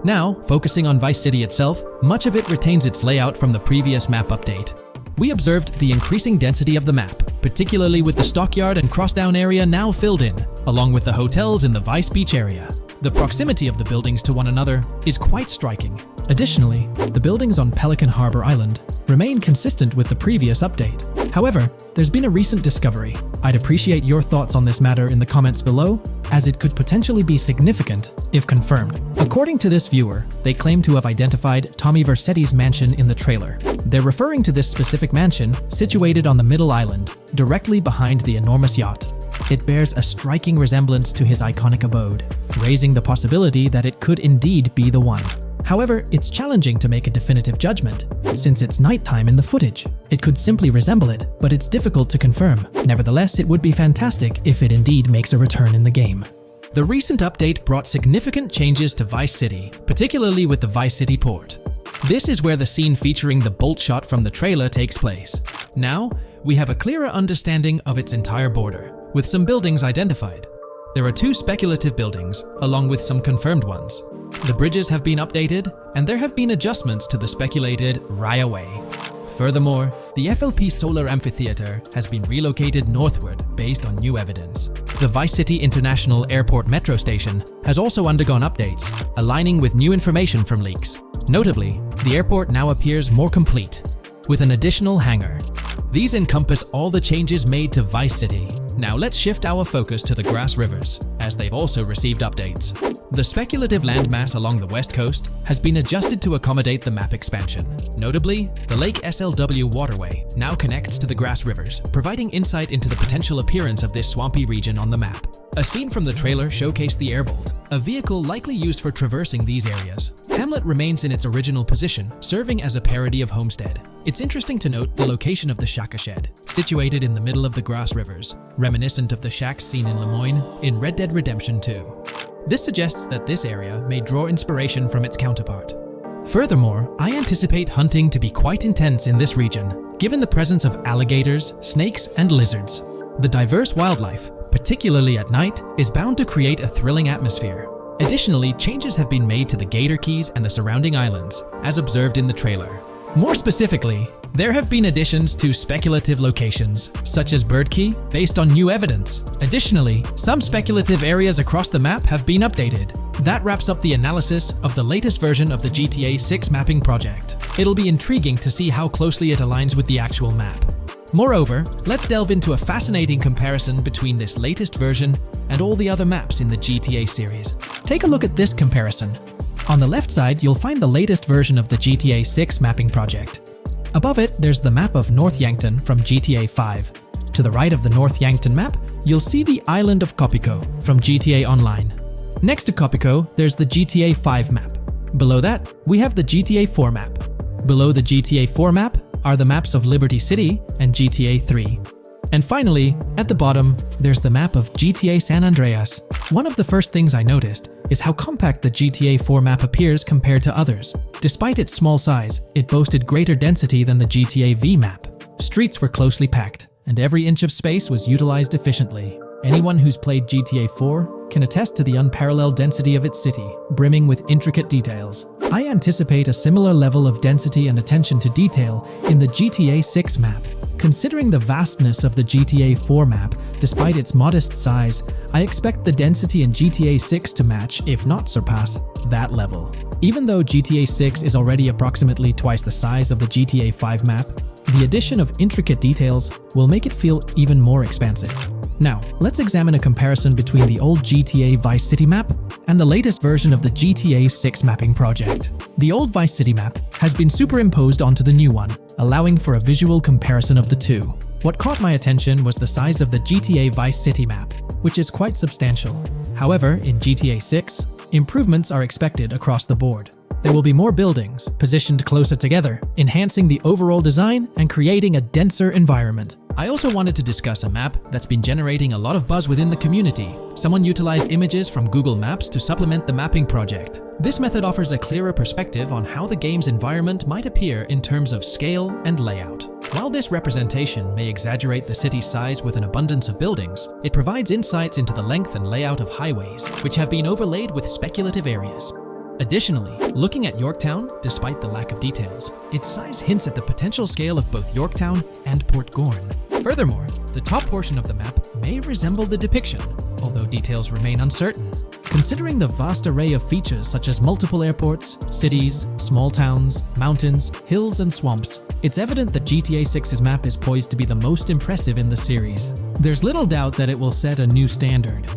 Now, focusing on Vice City itself, much of it retains its layout from the previous map update. We observed the increasing density of the map, particularly with the Stockyard and Crossdown area now filled in, along with the hotels in the Vice Beach area. The proximity of the buildings to one another is quite striking. Additionally, the buildings on Pelican Harbor Island remain consistent with the previous update. However, there's been a recent discovery. I'd appreciate your thoughts on this matter in the comments below, as it could potentially be significant if confirmed. According to this viewer, they claim to have identified Tommy Vercetti's mansion in the trailer. They're referring to this specific mansion situated on the middle island, directly behind the enormous yacht. It bears a striking resemblance to his iconic abode, raising the possibility that it could indeed be the one. However, it's challenging to make a definitive judgment, since it's nighttime in the footage. It could simply resemble it, but it's difficult to confirm. Nevertheless, it would be fantastic if it indeed makes a return in the game. The recent update brought significant changes to Vice City, particularly with the Vice City port. This is where the scene featuring the bolt shot from the trailer takes place. Now, we have a clearer understanding of its entire border, with some buildings identified. There are 2 speculative buildings, along with some confirmed ones. The bridges have been updated, and there have been adjustments to the speculated Raya Way. Furthermore, the FLP Solar Amphitheater has been relocated northward based on new evidence. The Vice City International Airport metro station has also undergone updates, aligning with new information from leaks. Notably, the airport now appears more complete, with an additional hangar. These encompass all the changes made to Vice City. Now let's shift our focus to the Grass Rivers, as they've also received updates. The speculative landmass along the west coast has been adjusted to accommodate the map expansion. Notably, the Lake SLW waterway now connects to the Grass Rivers, providing insight into the potential appearance of this swampy region on the map. A scene from the trailer showcased the Airbolt, a vehicle likely used for traversing these areas. Hamlet remains in its original position, serving as a parody of Homestead. It's interesting to note the location of the Shaka Shed, situated in the middle of the Grass Rivers, reminiscent of the shacks seen in Lemoyne in Red Dead Redemption 2. This suggests that this area may draw inspiration from its counterpart. Furthermore, I anticipate hunting to be quite intense in this region, given the presence of alligators, snakes, and lizards. The diverse wildlife, particularly at night, is bound to create a thrilling atmosphere. Additionally, changes have been made to the Gator Keys and the surrounding islands, as observed in the trailer. More specifically, there have been additions to speculative locations, such as Bird Key, based on new evidence. Additionally, some speculative areas across the map have been updated. That wraps up the analysis of the latest version of the GTA 6 mapping project. It'll be intriguing to see how closely it aligns with the actual map. Moreover, let's delve into a fascinating comparison between this latest version and all the other maps in the GTA series. Take a look at this comparison. On the left side, you'll find the latest version of the GTA 6 mapping project. Above it, there's the map of North Yankton from GTA 5. To the right of the North Yankton map, you'll see the island of Copico from GTA Online. Next to Copico, there's the GTA 5 map. Below that, we have the GTA 4 map. Below the GTA 4 map are the maps of Liberty City and GTA 3. And finally, at the bottom, there's the map of GTA San Andreas. One of the first things I noticed is how compact the GTA 4 map appears compared to others. Despite its small size, it boasted greater density than the GTA V map. Streets were closely packed, and every inch of space was utilized efficiently. Anyone who's played GTA 4 can attest to the unparalleled density of its city, brimming with intricate details. I anticipate a similar level of density and attention to detail in the GTA 6 map. Considering the vastness of the GTA 4 map, despite its modest size, I expect the density in GTA 6 to match, if not surpass, that level. Even though GTA 6 is already approximately twice the size of the GTA 5 map, the addition of intricate details will make it feel even more expansive. Now, let's examine a comparison between the old GTA Vice City map and the latest version of the GTA 6 mapping project. The old Vice City map has been superimposed onto the new one, allowing for a visual comparison of the two. What caught my attention was the size of the GTA Vice City map, which is quite substantial. However, in GTA 6, improvements are expected across the board. There will be more buildings, positioned closer together, enhancing the overall design and creating a denser environment. I also wanted to discuss a map that's been generating a lot of buzz within the community. Someone utilized images from Google Maps to supplement the mapping project. This method offers a clearer perspective on how the game's environment might appear in terms of scale and layout. While this representation may exaggerate the city's size with an abundance of buildings, it provides insights into the length and layout of highways, which have been overlaid with speculative areas. Additionally, looking at Yorktown, despite the lack of details, its size hints at the potential scale of both Yorktown and Port Gorn. Furthermore, the top portion of the map may resemble the depiction, although details remain uncertain. Considering the vast array of features such as multiple airports, cities, small towns, mountains, hills, and swamps, it's evident that GTA 6's map is poised to be the most impressive in the series. There's little doubt that it will set a new standard.